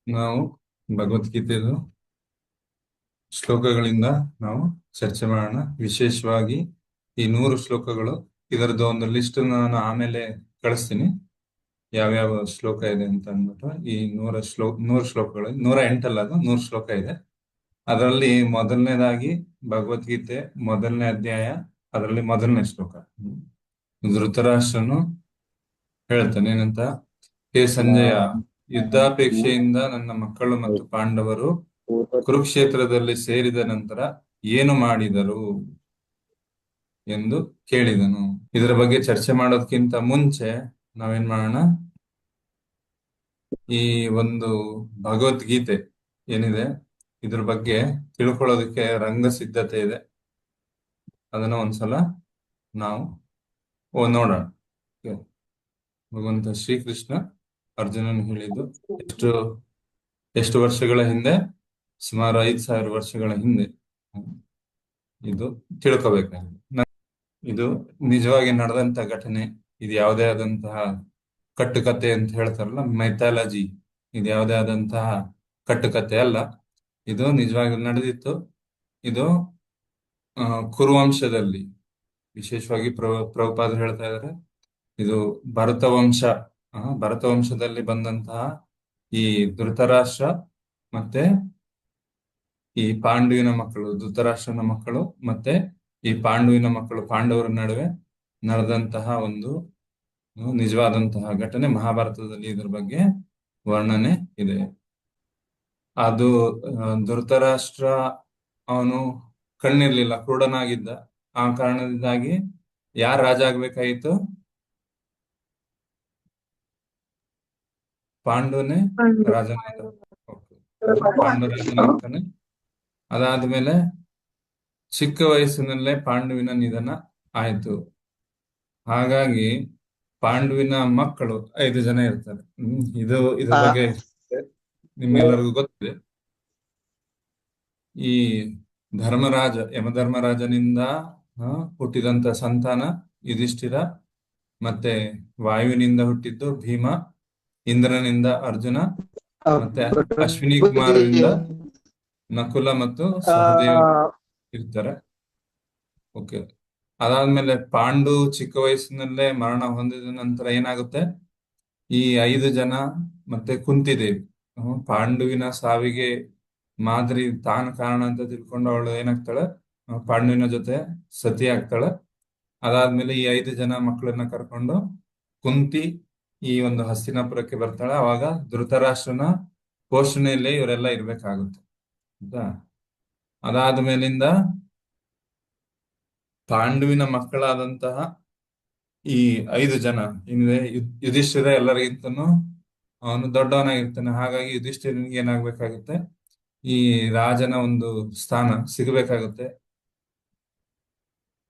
ನಾವು ಭಗವದ್ಗೀತೆದು ಶ್ಲೋಕಗಳಿಂದ ನಾವು ಚರ್ಚೆ ಮಾಡೋಣ. ವಿಶೇಷವಾಗಿ ಈ 100 ಶ್ಲೋಕಗಳು, ಇದರದ್ದು ಒಂದು ಲಿಸ್ಟ್ ನಾನು ಆಮೇಲೆ ಕಳಿಸ್ತೀನಿ, ಯಾವ್ಯಾವ ಶ್ಲೋಕ ಇದೆ ಅಂತ ಅಂದ್ಬಿಟ್ಟು. ಈ 100 ಶ್ಲೋಕಗಳು 108 ಅಲ್ಲ, ಅದು 100 ಶ್ಲೋಕ ಇದೆ. ಅದರಲ್ಲಿ ಮೊದಲನೇದಾಗಿ ಭಗವದ್ಗೀತೆ ಮೊದಲನೇ ಅಧ್ಯಾಯ, ಅದರಲ್ಲಿ ಮೊದಲನೇ ಶ್ಲೋಕ. ಧೃತರಾಷ್ಟ್ರನು ಹೇಳ್ತಾನೆ ಏನಂತ: ಹೇ ಸಂಜಯ, ಯುದ್ಧಾಪೇಕ್ಷೆಯಿಂದ ನನ್ನ ಮಕ್ಕಳು ಮತ್ತು ಪಾಂಡವರು ಕುರುಕ್ಷೇತ್ರದಲ್ಲಿ ಸೇರಿದ ನಂತರ ಏನು ಮಾಡಿದರು ಎಂದು ಕೇಳಿದನು. ಇದರ ಬಗ್ಗೆ ಚರ್ಚೆ ಮಾಡೋದಕ್ಕಿಂತ ಮುಂಚೆ ನಾವೇನ್ ಮಾಡೋಣ, ಈ ಒಂದು ಭಗವದ್ಗೀತೆ ಏನಿದೆ ಇದ್ರ ಬಗ್ಗೆ ತಿಳ್ಕೊಳ್ಳೋದಕ್ಕೆ ರಂಗ ಸಿದ್ಧತೆ ಇದೆ. ಅದನ್ನ ಒಂದ್ಸಲ ನಾವು ನೋಡೋಣ. ಭಗವಂತ ಶ್ರೀಕೃಷ್ಣ ಅರ್ಜುನನ್ ಹೇಳಿದ್ದು ಎಷ್ಟು ವರ್ಷಗಳ ಹಿಂದೆ? ಸುಮಾರು 5,000 ವರ್ಷಗಳ ಹಿಂದೆ ಇದು ತಿಳ್ಕೊಬೇಕಾಗಿದೆ. ಇದು ನಿಜವಾಗಿ ನಡೆದಂತ ಘಟನೆ. ಇದು ಯಾವುದೇ ಆದಂತಹ ಕಟ್ಟುಕತೆ ಅಂತ ಹೇಳ್ತಾರಲ್ಲ, ಮೈಥಾಲಜಿ, ಇದು ಯಾವುದೇ ಆದಂತಹ ಕಟ್ಟುಕತೆ ಅಲ್ಲ. ಇದು ನಿಜವಾಗಿ ನಡೆದಿತ್ತು. ಇದು ಕುರುವಂಶದಲ್ಲಿ, ವಿಶೇಷವಾಗಿ ಪ್ರಭುಪಾದರು ಹೇಳ್ತಾ ಇದ್ದಾರೆ, ಇದು ಭರತವಂಶದಲ್ಲಿ ಬಂದಂತಹ ಈ ಧೃತರಾಷ್ಟ್ರ ಮತ್ತೆ ಈ ಪಾಂಡುವಿನ ಮಕ್ಕಳು, ಧೃತರಾಷ್ಟ್ರನ ಮಕ್ಕಳು ಮತ್ತೆ ಈ ಪಾಂಡುವಿನ ಮಕ್ಕಳು, ಪಾಂಡವರ ನಡುವೆ ನಡೆದಂತಹ ಒಂದು ನಿಜವಾದಂತಹ ಘಟನೆ. ಮಹಾಭಾರತದಲ್ಲಿ ಇದ್ರ ಬಗ್ಗೆ ವರ್ಣನೆ ಇದೆ. ಅದು ಧೃತರಾಷ್ಟ್ರ ಅವನು ಕಣ್ಣಿರ್ಲಿಲ್ಲ, ಕುರುಡನಾಗಿದ್ದ. ಆ ಕಾರಣದಿಂದಾಗಿ ಯಾರು ರಾಜ ಆಗ್ಬೇಕಾಗಿತ್ತು? ಪಾಂಡುನೇ ರಾಜನಾದ. ಪಾಂಡು ರಾಜನಾಗ್ತಾನೆ. ಅದಾದ್ಮೇಲೆ ಚಿಕ್ಕ ವಯಸ್ಸಿನಲ್ಲೇ ಪಾಂಡುವಿನ ನಿಧನ ಆಯ್ತು. ಹಾಗಾಗಿ ಪಾಂಡುವಿನ ಮಕ್ಕಳು 5 ಜನ ಇರ್ತಾರೆ. ಇದ್ರ ಬಗ್ಗೆ ನಿಮ್ಗೆಲ್ಲರಿಗೂ ಗೊತ್ತಿದೆ. ಈ ಯಮಧರ್ಮರಾಜನಿಂದ ಹುಟ್ಟಿದಂತ ಸಂತಾನ ಯುಧಿಷ್ಠಿರ, ಮತ್ತೆ ವಾಯುವಿನಿಂದ ಹುಟ್ಟಿದ್ದು ಭೀಮ, ಇಂದ್ರನಿಂದ ಅರ್ಜುನ, ಮತ್ತೆ ಅಶ್ವಿನಿ ಕುಮಾರರಿಂದ ನಕುಲ ಮತ್ತು ಸಹದೇವ ಇರ್ತಾರೆ. ಓಕೆ. ಅದಾದ್ಮೇಲೆ ಪಾಂಡು ಚಿಕ್ಕ ವಯಸ್ಸಿನಲ್ಲೇ ಮರಣ ಹೊಂದಿದ ನಂತರ ಏನಾಗುತ್ತೆ? ಈ 5 ಜನ ಮತ್ತೆ ಕುಂತಿದೇವಿ, ಪಾಂಡುವಿನ ಸಾವಿಗೆ ಮಾದ್ರಿ ತಾನು ಕಾರಣ ಅಂತ ತಿಳ್ಕೊಂಡು ಅವಳು ಏನಾಗ್ತಾಳೆ? ಪಾಂಡುವಿನ ಜೊತೆ ಸತಿ ಆಗ್ತಾಳೆ. ಅದಾದ್ಮೇಲೆ ಈ 5 ಜನ ಮಕ್ಕಳನ್ನ ಕರ್ಕೊಂಡು ಕುಂತಿ ಈ ಒಂದು ಹಸ್ತಿನಾಪುರಕ್ಕೆ ಬರ್ತಾಳೆ. ಅವಾಗ ಧೃತರಾಷ್ಟ್ರನ ಪೋಷಣೆಯಲ್ಲೇ ಇವರೆಲ್ಲ ಇರ್ಬೇಕಾಗುತ್ತೆ ಆಯ್ತಾ. ಅದಾದ ಮೇಲಿಂದ ಪಾಂಡುವಿನ ಮಕ್ಕಳಾದಂತಹ ಈ 5 ಜನ ಏನಿದೆ, ಯುಧಿಷ್ಠಿರ ಎಲ್ಲರಿಗಿಂತನೂ ಅವನು ದೊಡ್ಡವನಾಗಿರ್ತಾನೆ. ಹಾಗಾಗಿ ಯುಧಿಷ್ಠಿರನಿಗೆ ಏನಾಗ್ಬೇಕಾಗುತ್ತೆ? ಈ ರಾಜನ ಒಂದು ಸ್ಥಾನ ಸಿಗಬೇಕಾಗುತ್ತೆ.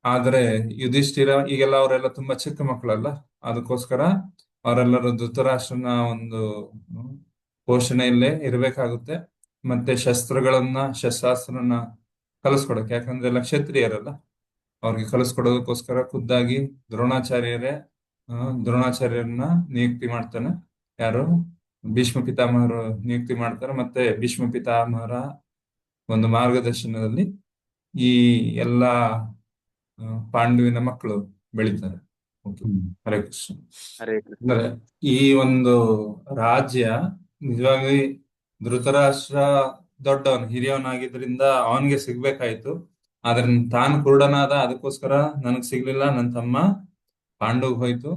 ಆದ್ರೆ ಯುಧಿಷ್ಠಿರ ಈಗೆಲ್ಲ ಅವರೆಲ್ಲ ತುಂಬಾ ಚಿಕ್ಕ ಮಕ್ಕಳಲ್ಲ, ಅದಕ್ಕೋಸ್ಕರ ಅವರೆಲ್ಲರೂ ಧೃತರಾಷ್ಟ್ರನ ಒಂದು ಪೋಷಣೆಯಲ್ಲೇ ಇರಬೇಕಾಗುತ್ತೆ. ಮತ್ತೆ ಶಸ್ತ್ರಾಸ್ತ್ರನ ಕಲಿಸ್ಕೊಡಕ್ಕೆ, ಯಾಕಂದ್ರೆ ಎಲ್ಲ ಕ್ಷತ್ರಿಯರಲ್ಲ, ಅವ್ರಿಗೆ ಕಲಿಸ್ಕೊಡೋದಕ್ಕೋಸ್ಕರ ಖುದ್ದಾಗಿ ದ್ರೋಣಾಚಾರ್ಯರನ್ನ ನಿಯುಕ್ತಿ ಮಾಡ್ತಾನೆ. ಯಾರು? ಭೀಷ್ಮ ಪಿತಾಮಹರು ನಿಯುಕ್ತಿ ಮಾಡ್ತಾರೆ. ಮತ್ತೆ ಭೀಷ್ಮ ಪಿತಾಮಹರ ಒಂದು ಮಾರ್ಗದರ್ಶನದಲ್ಲಿ ಈ ಎಲ್ಲಾ ಪಾಂಡುವಿನ ಮಕ್ಕಳು ಬೆಳಿತಾರೆ. ಹರೇ ಕೃಷ್ಣ. ಅಂದ್ರೆ ಈ ಒಂದು ರಾಜ್ಯ ನಿಜವಾಗಿ ಧೃತರಾಷ್ಟ್ರ ದೊಡ್ಡವನು, ಹಿರಿಯವನಾಗಿದ್ರಿಂದ ಅವನಿಗೆ ಸಿಗ್ಬೇಕಾಯ್ತು. ಆದ್ರೆ ತಾನು ಕುರುಡನಾದ, ಅದಕ್ಕೋಸ್ಕರ ನನಗ್ ಸಿಗ್ಲಿಲ್ಲ, ನನ್ನ ತಮ್ಮ ಪಾಂಡುಗ್ ಹೋಯ್ತು.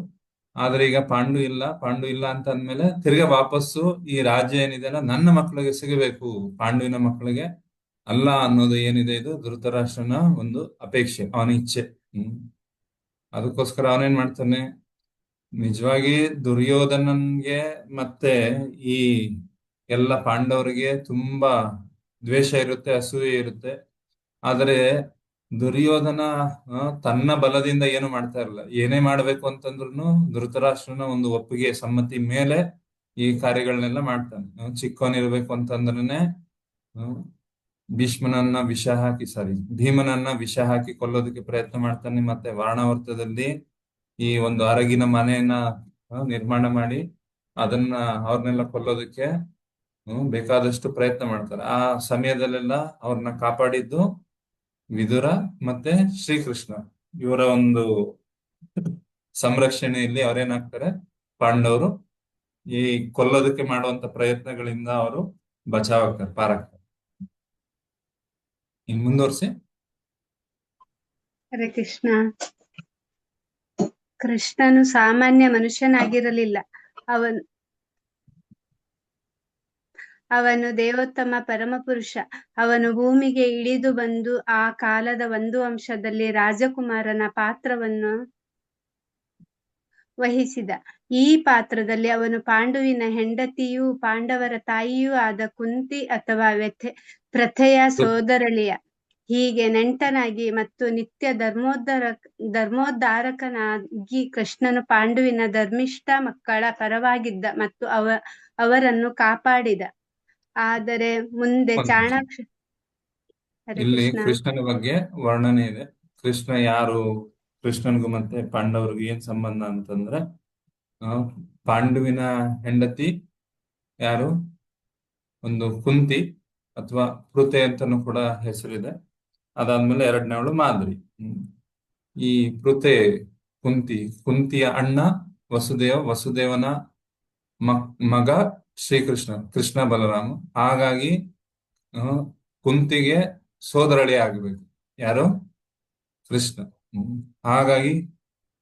ಆದ್ರೆ ಈಗ ಪಾಂಡು ಇಲ್ಲ ಅಂತ ಅಂದ್ಮೇಲೆ ತಿರ್ಗಾ ವಾಪಸ್ಸು ಈ ರಾಜ್ಯ ಏನಿದೆಯಲ್ಲ ನನ್ನ ಮಕ್ಕಳಿಗೆ ಸಿಗಬೇಕು, ಪಾಂಡುವಿನ ಮಕ್ಕಳಿಗೆ ಅಲ್ಲ ಅನ್ನೋದು ಏನಿದೆ, ಇದು ಧೃತರಾಷ್ಟ್ರನ ಒಂದು ಅಪೇಕ್ಷೆ, ಅವನ ಇಚ್ಛೆ. ಅದಕ್ಕೋಸ್ಕರ ಅವನೇನ್ ಮಾಡ್ತಾನೆ? ನಿಜವಾಗಿ ದುರ್ಯೋಧನನ್ಗೆ ಮತ್ತೆ ಈ ಎಲ್ಲ ಪಾಂಡವರಿಗೆ ತುಂಬಾ ದ್ವೇಷ ಇರುತ್ತೆ, ಅಸೂಯೆ ಇರುತ್ತೆ. ಆದರೆ ದುರ್ಯೋಧನ ತನ್ನ ಬಲದಿಂದ ಏನು ಮಾಡ್ತಾ ಇರಲ್ಲ. ಏನೇ ಮಾಡ್ಬೇಕು ಅಂತಂದ್ರು ಧೃತರಾಷ್ಟ್ರನ ಒಂದು ಒಪ್ಪಿಗೆ, ಸಮ್ಮತಿ ಮೇಲೆ ಈ ಕಾರ್ಯಗಳನ್ನೆಲ್ಲ ಮಾಡ್ತಾನೆ. ಚಿಕ್ಕವನಿರ್ಬೇಕು ಅಂತಂದ್ರೇನೆ ಭೀಮನನ್ನ ವಿಷ ಹಾಕಿ ಕೊಲ್ಲೋದಕ್ಕೆ ಪ್ರಯತ್ನ ಮಾಡ್ತಾನೆ. ಮತ್ತೆ ವಾರಣಾವರ್ತದಲ್ಲಿ ಈ ಒಂದು ಅರಗಿನ ಮನೆಯನ್ನ ನಿರ್ಮಾಣ ಮಾಡಿ ಅದನ್ನ ಅವ್ರನ್ನೆಲ್ಲ ಕೊಲ್ಲೋದಕ್ಕೆ ಬೇಕಾದಷ್ಟು ಪ್ರಯತ್ನ ಮಾಡ್ತಾರೆ. ಆ ಸಮಯದಲ್ಲೆಲ್ಲ ಅವ್ರನ್ನ ಕಾಪಾಡಿದ್ದು ವಿದುರ ಮತ್ತೆ ಶ್ರೀಕೃಷ್ಣ. ಇವರ ಒಂದು ಸಂರಕ್ಷಣೆಯಲ್ಲಿ ಅವ್ರೇನಾಗ್ತಾರೆ, ಪಾಂಡವರು ಈ ಕೊಲ್ಲೋದಕ್ಕೆ ಮಾಡುವಂತ ಪ್ರಯತ್ನಗಳಿಂದ ಅವರು ಬಚಾವ್ ಆಗ್ತಾರೆ, ಪಾರಾಗ್ತಾರೆ. ಇನ್ ಮುಂದುವರ್ಸಿ. ಹರೇ ಕೃಷ್ಣ. ಕೃಷ್ಣನು ಸಾಮಾನ್ಯ ಮನುಷ್ಯನಾಗಿರಲಿಲ್ಲ. ಅವನು ದೇವೋತ್ತಮ ಪರಮಪುರುಷ. ಅವನು ಭೂಮಿಗೆ ಇಳಿದು ಬಂದು ಆ ಕಾಲದ ಒಂದು ಅಂಶದಲ್ಲಿ ರಾಜಕುಮಾರನ ಪಾತ್ರವನ್ನು ವಹಿಸಿದ. ಈ ಪಾತ್ರದಲ್ಲಿ ಅವನು ಪಾಂಡುವಿನ ಹೆಂಡತಿಯೂ ಪಾಂಡವರ ತಾಯಿಯೂ ಆದ ಕುಂತಿ ಅಥವಾ ಪ್ರಥೆಯ ಸೋದರಳಿಯ. ಹೀಗೆ ನೆಂಟನಾಗಿ ಮತ್ತು ನಿತ್ಯ ಧರ್ಮೋದ್ಧಾರಕನಾಗಿ ಕೃಷ್ಣನು ಪಾಂಡುವಿನ ಧರ್ಮಿಷ್ಠ ಮಕ್ಕಳ ಪರವಾಗಿದ್ದ ಮತ್ತು ಅವರನ್ನು ಕಾಪಾಡಿದ. ಆದರೆ ಮುಂದೆ ಚಾಣಾಕ್ಷ. ಇಲ್ಲಿ ಕೃಷ್ಣನ ಬಗ್ಗೆ ವರ್ಣನೆ ಇದೆ. ಕೃಷ್ಣ ಯಾರು, ಕೃಷ್ಣನ್ಗೂ ಮತ್ತೆ ಪಾಂಡವರಿಗೂ ಏನ್ ಸಂಬಂಧ ಅಂತಂದ್ರೆ, ಪಾಂಡುವಿನ ಹೆಂಡತಿ ಯಾರು, ಒಂದು ಕುಂತಿ ಅಥವಾ ಪೃಥೆ ಅಂತಾನು ಕೂಡ ಹೆಸರಿದೆ. ಅದಾದ್ಮೇಲೆ ಎರಡನೇವಳು ಮಾದ್ರಿ. ಈ ಪೃಥೆ ಕುಂತಿಯ ಅಣ್ಣ ವಸುದೇವನ ಮಗ ಶ್ರೀಕೃಷ್ಣ, ಕೃಷ್ಣ ಬಲರಾಮ. ಹಾಗಾಗಿ ಕುಂತಿಗೆ ಸೋದರಳಿ ಆಗ್ಬೇಕು ಯಾರು, ಕೃಷ್ಣ. ಹಾಗಾಗಿ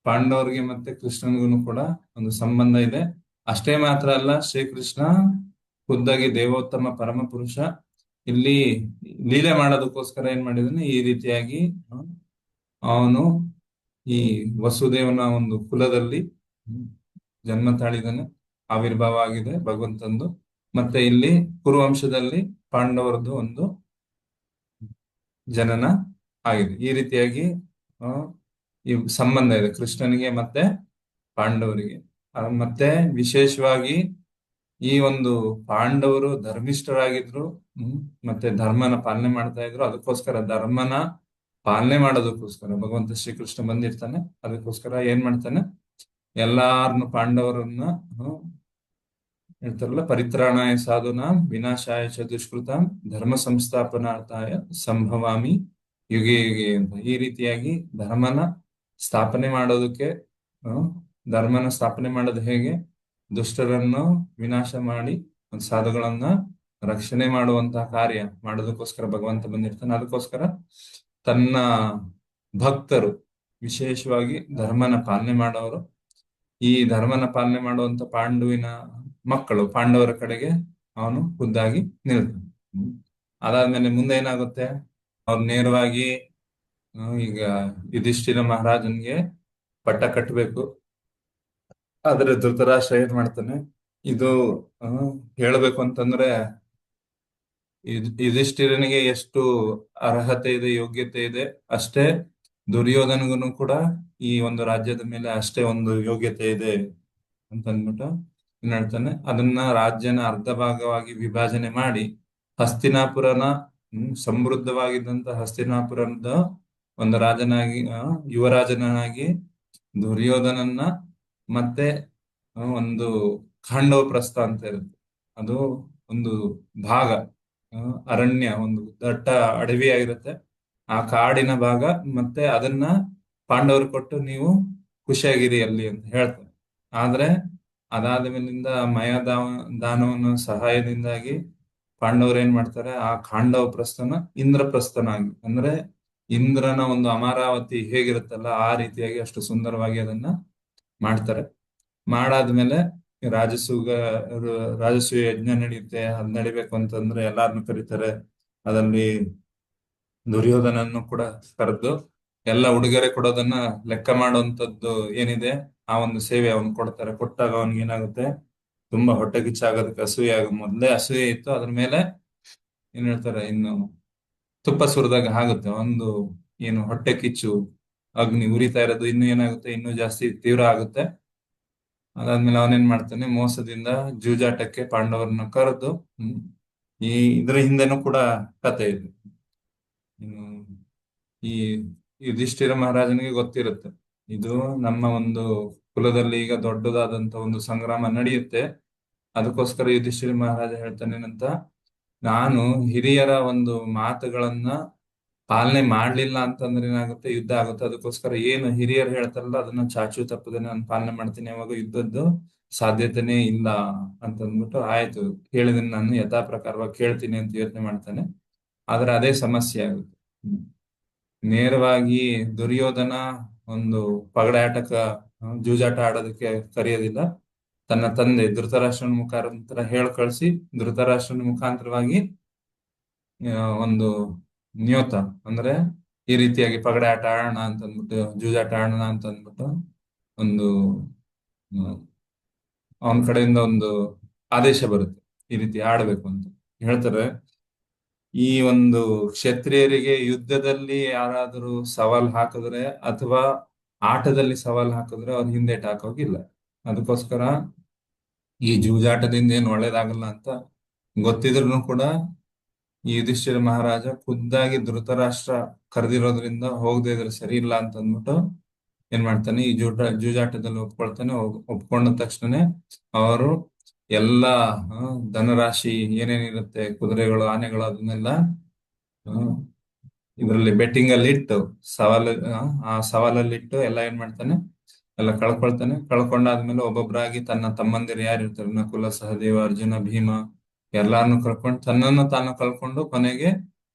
ಪಾಂಡವರಿಗೆ ಮತ್ತೆ ಕೃಷ್ಣನಿಗೂ ಕೂಡ ಒಂದು ಸಂಬಂಧ ಇದೆ. ಅಷ್ಟೇ ಮಾತ್ರ ಅಲ್ಲ, ಶ್ರೀಕೃಷ್ಣ ಖುದ್ದಾಗಿ ದೇವೋತ್ತಮ ಪರಮ ಪುರುಷ. ಇಲ್ಲಿ ಲೀಲೆ ಮಾಡೋದಕ್ಕೋಸ್ಕರ ಏನ್ ಮಾಡಿದಾನೆ, ಈ ರೀತಿಯಾಗಿ ಅವನು ಈ ವಸುದೇವನ ಒಂದು ಕುಲದಲ್ಲಿ ಜನ್ಮ ತಾಳಿದಾನೆ, ಆವಿರ್ಭಾವ ಆಗಿದೆ ಭಗವಂತಂದು. ಮತ್ತೆ ಇಲ್ಲಿ ಕುರುವಂಶದಲ್ಲಿ ಪಾಂಡವರದ್ದು ಒಂದು ಜನನ ಆಗಿದೆ. ಈ ರೀತಿಯಾಗಿ ಈ ಸಂಬಂಧ ಇದೆ ಕೃಷ್ಣನಿಗೆ ಮತ್ತೆ ಪಾಂಡವರಿಗೆ. ಮತ್ತೆ ವಿಶೇಷವಾಗಿ ಈ ಒಂದು ಪಾಂಡವರು ಧರ್ಮಿಷ್ಠರಾಗಿದ್ರು, ಮತ್ತೆ ಧರ್ಮನ ಪಾಲನೆ ಮಾಡ್ತಾ ಇದ್ರು. ಅದಕ್ಕೋಸ್ಕರ ಧರ್ಮನ ಪಾಲನೆ ಮಾಡೋದಕ್ಕೋಸ್ಕರ ಭಗವಂತ ಶ್ರೀಕೃಷ್ಣ ಬಂದಿರ್ತಾನೆ. ಅದಕ್ಕೋಸ್ಕರ ಏನ್ ಮಾಡ್ತಾನೆ, ಎಲ್ಲಾರನ್ನು ಪಾಂಡವರನ್ನ ಹೇಳ್ತಾರಲ್ಲ, ಪರಿತ್ರಾಣಾಯ ಸಾಧುನಾಂ ವಿನಾಶಾಯ ಚ ದುಷ್ಕೃತಾಂ ಧರ್ಮ ಸಂಸ್ಥಾಪನಾರ್ಥಾಯ ಸಂಭವಾಮಿ ಯುಗೆ ಯುಗೆ ಅಂತ. ಈ ರೀತಿಯಾಗಿ ಧರ್ಮನ ಸ್ಥಾಪನೆ ಮಾಡೋದಕ್ಕೆ, ಧರ್ಮನ ಸ್ಥಾಪನೆ ಮಾಡೋದು ಹೇಗೆ, ದುಷ್ಟರನ್ನು ವಿನಾಶ ಮಾಡಿ ಸಾಧುಗಳನ್ನ ರಕ್ಷಣೆ ಮಾಡುವಂತಹ ಕಾರ್ಯ ಮಾಡೋದಕ್ಕೋಸ್ಕರ ಭಗವಂತ ಬಂದಿರ್ತಾನೆ. ಅದಕ್ಕೋಸ್ಕರ ತನ್ನ ಭಕ್ತರು, ವಿಶೇಷವಾಗಿ ಧರ್ಮನ ಪಾಲನೆ ಮಾಡೋರು, ಈ ಧರ್ಮನ ಪಾಲನೆ ಮಾಡುವಂತ ಪಾಂಡುವಿನ ಮಕ್ಕಳು ಪಾಂಡವರ ಕಡೆಗೆ ಅವನು ಖುದ್ದಾಗಿ ನಿಲ್ತಾನೆ. ಅದಾದ್ಮೇಲೆ ಮುಂದೆ ಏನಾಗುತ್ತೆ, ಅವ್ರು ನೇರವಾಗಿ ಈಗ ಯುಧಿಷ್ಠಿರ ಮಹಾರಾಜನ್ಗೆ ಪಟ್ಟ ಕಟ್ಟಬೇಕು. ಆದ್ರೆ ಧೃತರಾಷ್ಟ್ರ ಏನ್ ಮಾಡ್ತಾನೆ, ಇದು ಹೇಳ್ಬೇಕು ಅಂತಂದ್ರೆ ಯುಧಿಷ್ಠಿರನಿಗೆ ಎಷ್ಟು ಅರ್ಹತೆ ಇದೆ, ಯೋಗ್ಯತೆ ಇದೆ, ಅಷ್ಟೇ ದುರ್ಯೋಧನಗೂ ಕೂಡ ಈ ಒಂದು ರಾಜ್ಯದ ಮೇಲೆ ಅಷ್ಟೇ ಒಂದು ಯೋಗ್ಯತೆ ಇದೆ ಅಂತ ಅಂದ್ಬಿಟ್ಟು ಏನ್ ಹೇಳ್ತಾನೆ, ಅದನ್ನ ರಾಜ್ಯನ ಅರ್ಧ ಭಾಗವಾಗಿ ವಿಭಜನೆ ಮಾಡಿ ಹಸ್ತಿನಾಪುರನ ಸಮೃದ್ಧವಾಗಿದ್ದಂತ ಹಸ್ತಿನಾಪುರದ ಒಂದು ರಾಜನಾಗಿ, ಯುವರಾಜನಾಗಿ ದುರ್ಯೋಧನನ್ನ ಮತ್ತೆ ಒಂದು ಖಾಂಡವ ಪ್ರಸ್ಥ ಅಂತ ಇರುತ್ತೆ. ಅದು ಒಂದು ಭಾಗ, ಅರಣ್ಯ, ಒಂದು ದಟ್ಟ ಅಡವಿ ಆಗಿರುತ್ತೆ. ಆ ಕಾಡಿನ ಭಾಗ, ಮತ್ತೆ ಅದನ್ನ ಪಾಂಡವರು ಕೊಟ್ಟು ನೀವು ಖುಷಿಯಾಗಿರಿ ಅಲ್ಲಿ ಅಂತ ಹೇಳ್ತಾರೆ. ಆದ್ರೆ ಅದಾದ ಮೇಲಿಂದ ದಾನವನ ಸಹಾಯದಿಂದಾಗಿ ಪಾಂಡವರು ಏನ್ ಮಾಡ್ತಾರೆ, ಆ ಖಾಂಡವ ಪ್ರಸ್ಥನ ಇಂದ್ರಪ್ರಸ್ಥನಾಗಿ, ಅಂದ್ರೆ ಇಂದ್ರನ ಒಂದು ಅಮರಾವತಿ ಹೇಗಿರುತ್ತಲ್ಲ ಆ ರೀತಿಯಾಗಿ ಅಷ್ಟು ಸುಂದರವಾಗಿ ಅದನ್ನ ಮಾಡ್ತಾರೆ. ಮಾಡಾದ್ಮೇಲೆ ರಾಜಸೂಯ ಯಜ್ಞ ನಡೆಯುತ್ತೆ. ಅದ್ ನಡಿಬೇಕು ಅಂತಂದ್ರೆ ಎಲ್ಲಾರನ್ನು ಕರೀತಾರೆ. ಅದಲ್ಲಿ ದುರ್ಯೋಧನನ್ನು ಕೂಡ ಕರೆದು ಎಲ್ಲ ಉಡುಗೊರೆ ಕೊಡೋದನ್ನ ಲೆಕ್ಕ ಮಾಡುವಂತದ್ದು ಏನಿದೆ, ಆ ಒಂದು ಸೇವೆ ಅವನು ಕೊಡ್ತಾರೆ. ಕೊಟ್ಟಾಗ ಅವನಿಗೆ ಏನಾಗುತ್ತೆ, ತುಂಬಾ ಹೊಟ್ಟೆ ಕಿಚ್ಚಾಗೋದಕ್ಕೆ ಅಸೂಯೆ ಮೊದ್ಲೇ ಅಸೂಯೆ ಇತ್ತು, ಅದ್ರ ಮೇಲೆ ಏನ್ ಹೇಳ್ತಾರೆ, ಇನ್ನು ತುಪ್ಪ ಸುರಿದಾಗ ಆಗುತ್ತೆ. ಒಂದು ಏನು ಹೊಟ್ಟೆ ಕಿಚ್ಚು ಅಗ್ನಿ ಉರಿತಾ ಇರೋದು ಇನ್ನು ಏನಾಗುತ್ತೆ, ಇನ್ನೂ ಜಾಸ್ತಿ ತೀವ್ರ ಆಗುತ್ತೆ. ಅದಾದ್ಮೇಲೆ ಅವನೇನ್ ಮಾಡ್ತಾನೆ, ಮೋಸದಿಂದ ಜೂಜಾಟಕ್ಕೆ ಪಾಂಡವರನ್ನ ಕರೆದು ಇದ್ರ ಹಿಂದೆನೂ ಕೂಡ ಕತೆ ಇದೆ. ಈ ಯುಧಿಷ್ಠಿರ ಮಹಾರಾಜನಿಗೆ ಗೊತ್ತಿರುತ್ತೆ, ಇದು ನಮ್ಮ ಒಂದು ಕುಲದಲ್ಲಿ ಈಗ ದೊಡ್ಡದಾದಂತ ಒಂದು ಸಂಗ್ರಾಮ ನಡೆಯುತ್ತೆ. ಅದಕ್ಕೋಸ್ಕರ ಯುಧಿಷ್ಠಿರ ಮಹಾರಾಜ ಹೇಳ್ತಾನೇನಂತ, ನಾನು ಹಿರಿಯರ ಒಂದು ಮಾತುಗಳನ್ನ ಪಾಲನೆ ಮಾಡ್ಲಿಲ್ಲ ಅಂತಂದ್ರೆ ಏನಾಗುತ್ತೆ, ಯುದ್ಧ ಆಗುತ್ತೆ. ಅದಕ್ಕೋಸ್ಕರ ಏನು ಹಿರಿಯರು ಹೇಳ್ತಾರಲ್ಲ ಅದನ್ನ ಚಾಚು ತಪ್ಪದೆ ನಾನು ಪಾಲನೆ ಮಾಡ್ತೀನಿ, ಅವಾಗ ಯುದ್ಧದ್ದು ಸಾಧ್ಯತೆನೇ ಇಲ್ಲ ಅಂತಂದ್ಬಿಟ್ಟು, ಆಯ್ತು ಹೇಳಿದನ್ನ ನಾನು ಯಥಾ ಪ್ರಕಾರವಾಗಿ ಕೇಳ್ತೀನಿ ಅಂತ ಯೋಚನೆ ಮಾಡ್ತಾನೆ. ಆದ್ರೆ ಅದೇ ಸಮಸ್ಯೆ ಆಗುತ್ತೆ. ನೇರವಾಗಿ ದುರ್ಯೋಧನ ಒಂದು ಪಗಡಾಟಕ ಜೂಜಾಟ ಆಡೋದಕ್ಕೆ ಕರೆಯೋದಿಲ್ಲ. ತನ್ನ ತಂದೆ ಧೃತರಾಷ್ಟ್ರನ ಮುಖಾಂತರ ಹೇಳ್ ಕಳ್ಸಿ, ಧೃತರಾಷ್ಟ್ರನ ಮುಖಾಂತರವಾಗಿ ಒಂದು ನ್ಯೋತ ಅಂದ್ರೆ ಈ ರೀತಿಯಾಗಿ ಪಗಡೆ ಆಟ ಆಡೋಣ ಅಂತ ಅಂದ್ಬಿಟ್ಟು, ಜೂಜಾಟ ಆಡೋಣ ಅಂತ ಅಂದ್ಬಿಟ್ಟು ಒಂದು ಅವನ ಕಡೆಯಿಂದ ಒಂದು ಆದೇಶ ಬರುತ್ತೆ, ಈ ರೀತಿ ಆಡ್ಬೇಕು ಅಂತ ಹೇಳ್ತಾರೆ. ಈ ಒಂದು ಕ್ಷತ್ರಿಯರಿಗೆ ಯುದ್ಧದಲ್ಲಿ ಯಾರಾದರೂ ಸವಾಲ್ ಹಾಕಿದ್ರೆ ಅಥವಾ ಆಟದಲ್ಲಿ ಸವಾಲ್ ಹಾಕಿದ್ರೆ ಅವ್ರು ಹಿಂದೇಟ್ ಹಾಕೋಗಿಲ್ಲ. ಅದಕ್ಕೋಸ್ಕರ ಈ ಜೂಜಾಟದಿಂದ ಏನು ಒಳ್ಳೇದಾಗಲ್ಲ ಅಂತ ಗೊತ್ತಿದ್ರು ಕೂಡ ಈ ಯುಧಿಷ್ಠಿರ ಮಹಾರಾಜ ಖುದ್ದಾಗಿ ಧೃತರಾಷ್ಟ್ರ ಕರೆದಿರೋದ್ರಿಂದ ಹೋಗದೆ ಇದ್ರೆ ಸರಿ ಇಲ್ಲ ಅಂತ ಅಂದ್ಬಿಟ್ಟು ಏನ್ ಮಾಡ್ತಾನೆ, ಈ ಜೂಜಾಟದಲ್ಲಿ ಒಪ್ಕೊಳ್ತಾನೆ. ಒಪ್ಕೊಂಡ ತಕ್ಷಣ ಅವರು ಎಲ್ಲಾ ಧನರಾಶಿ ಏನೇನಿರುತ್ತೆ, ಕುದುರೆಗಳು, ಆನೆಗಳು, ಅದನ್ನೆಲ್ಲ ಇದರಲ್ಲಿ ಬೆಟ್ಟಿಂಗ್ ಅಲ್ಲಿ ಇಟ್ಟು ಆ ಸವಾಲಲ್ಲಿ ಇಟ್ಟು ಎಲ್ಲ ಏನ್ ಮಾಡ್ತಾನೆ, ಎಲ್ಲ ಕಳ್ಕೊಳ್ತಾನೆ. ಕಳ್ಕೊಂಡಾದ್ಮೇಲೆ ಒಬ್ಬೊಬ್ಬರಾಗಿ ತನ್ನ ತಮ್ಮಂದಿರು ಯಾರು ಇರ್ತಾರೆ, ನಕುಲ, ಸಹದೇವ, ಅರ್ಜುನ, ಭೀಮ, ಎಲ್ಲಾರನ್ನು ಕಳ್ಕೊಂಡು ತನ್ನನ್ನು ತಾನು ಕಳ್ಕೊಂಡು ಕೊನೆಗೆ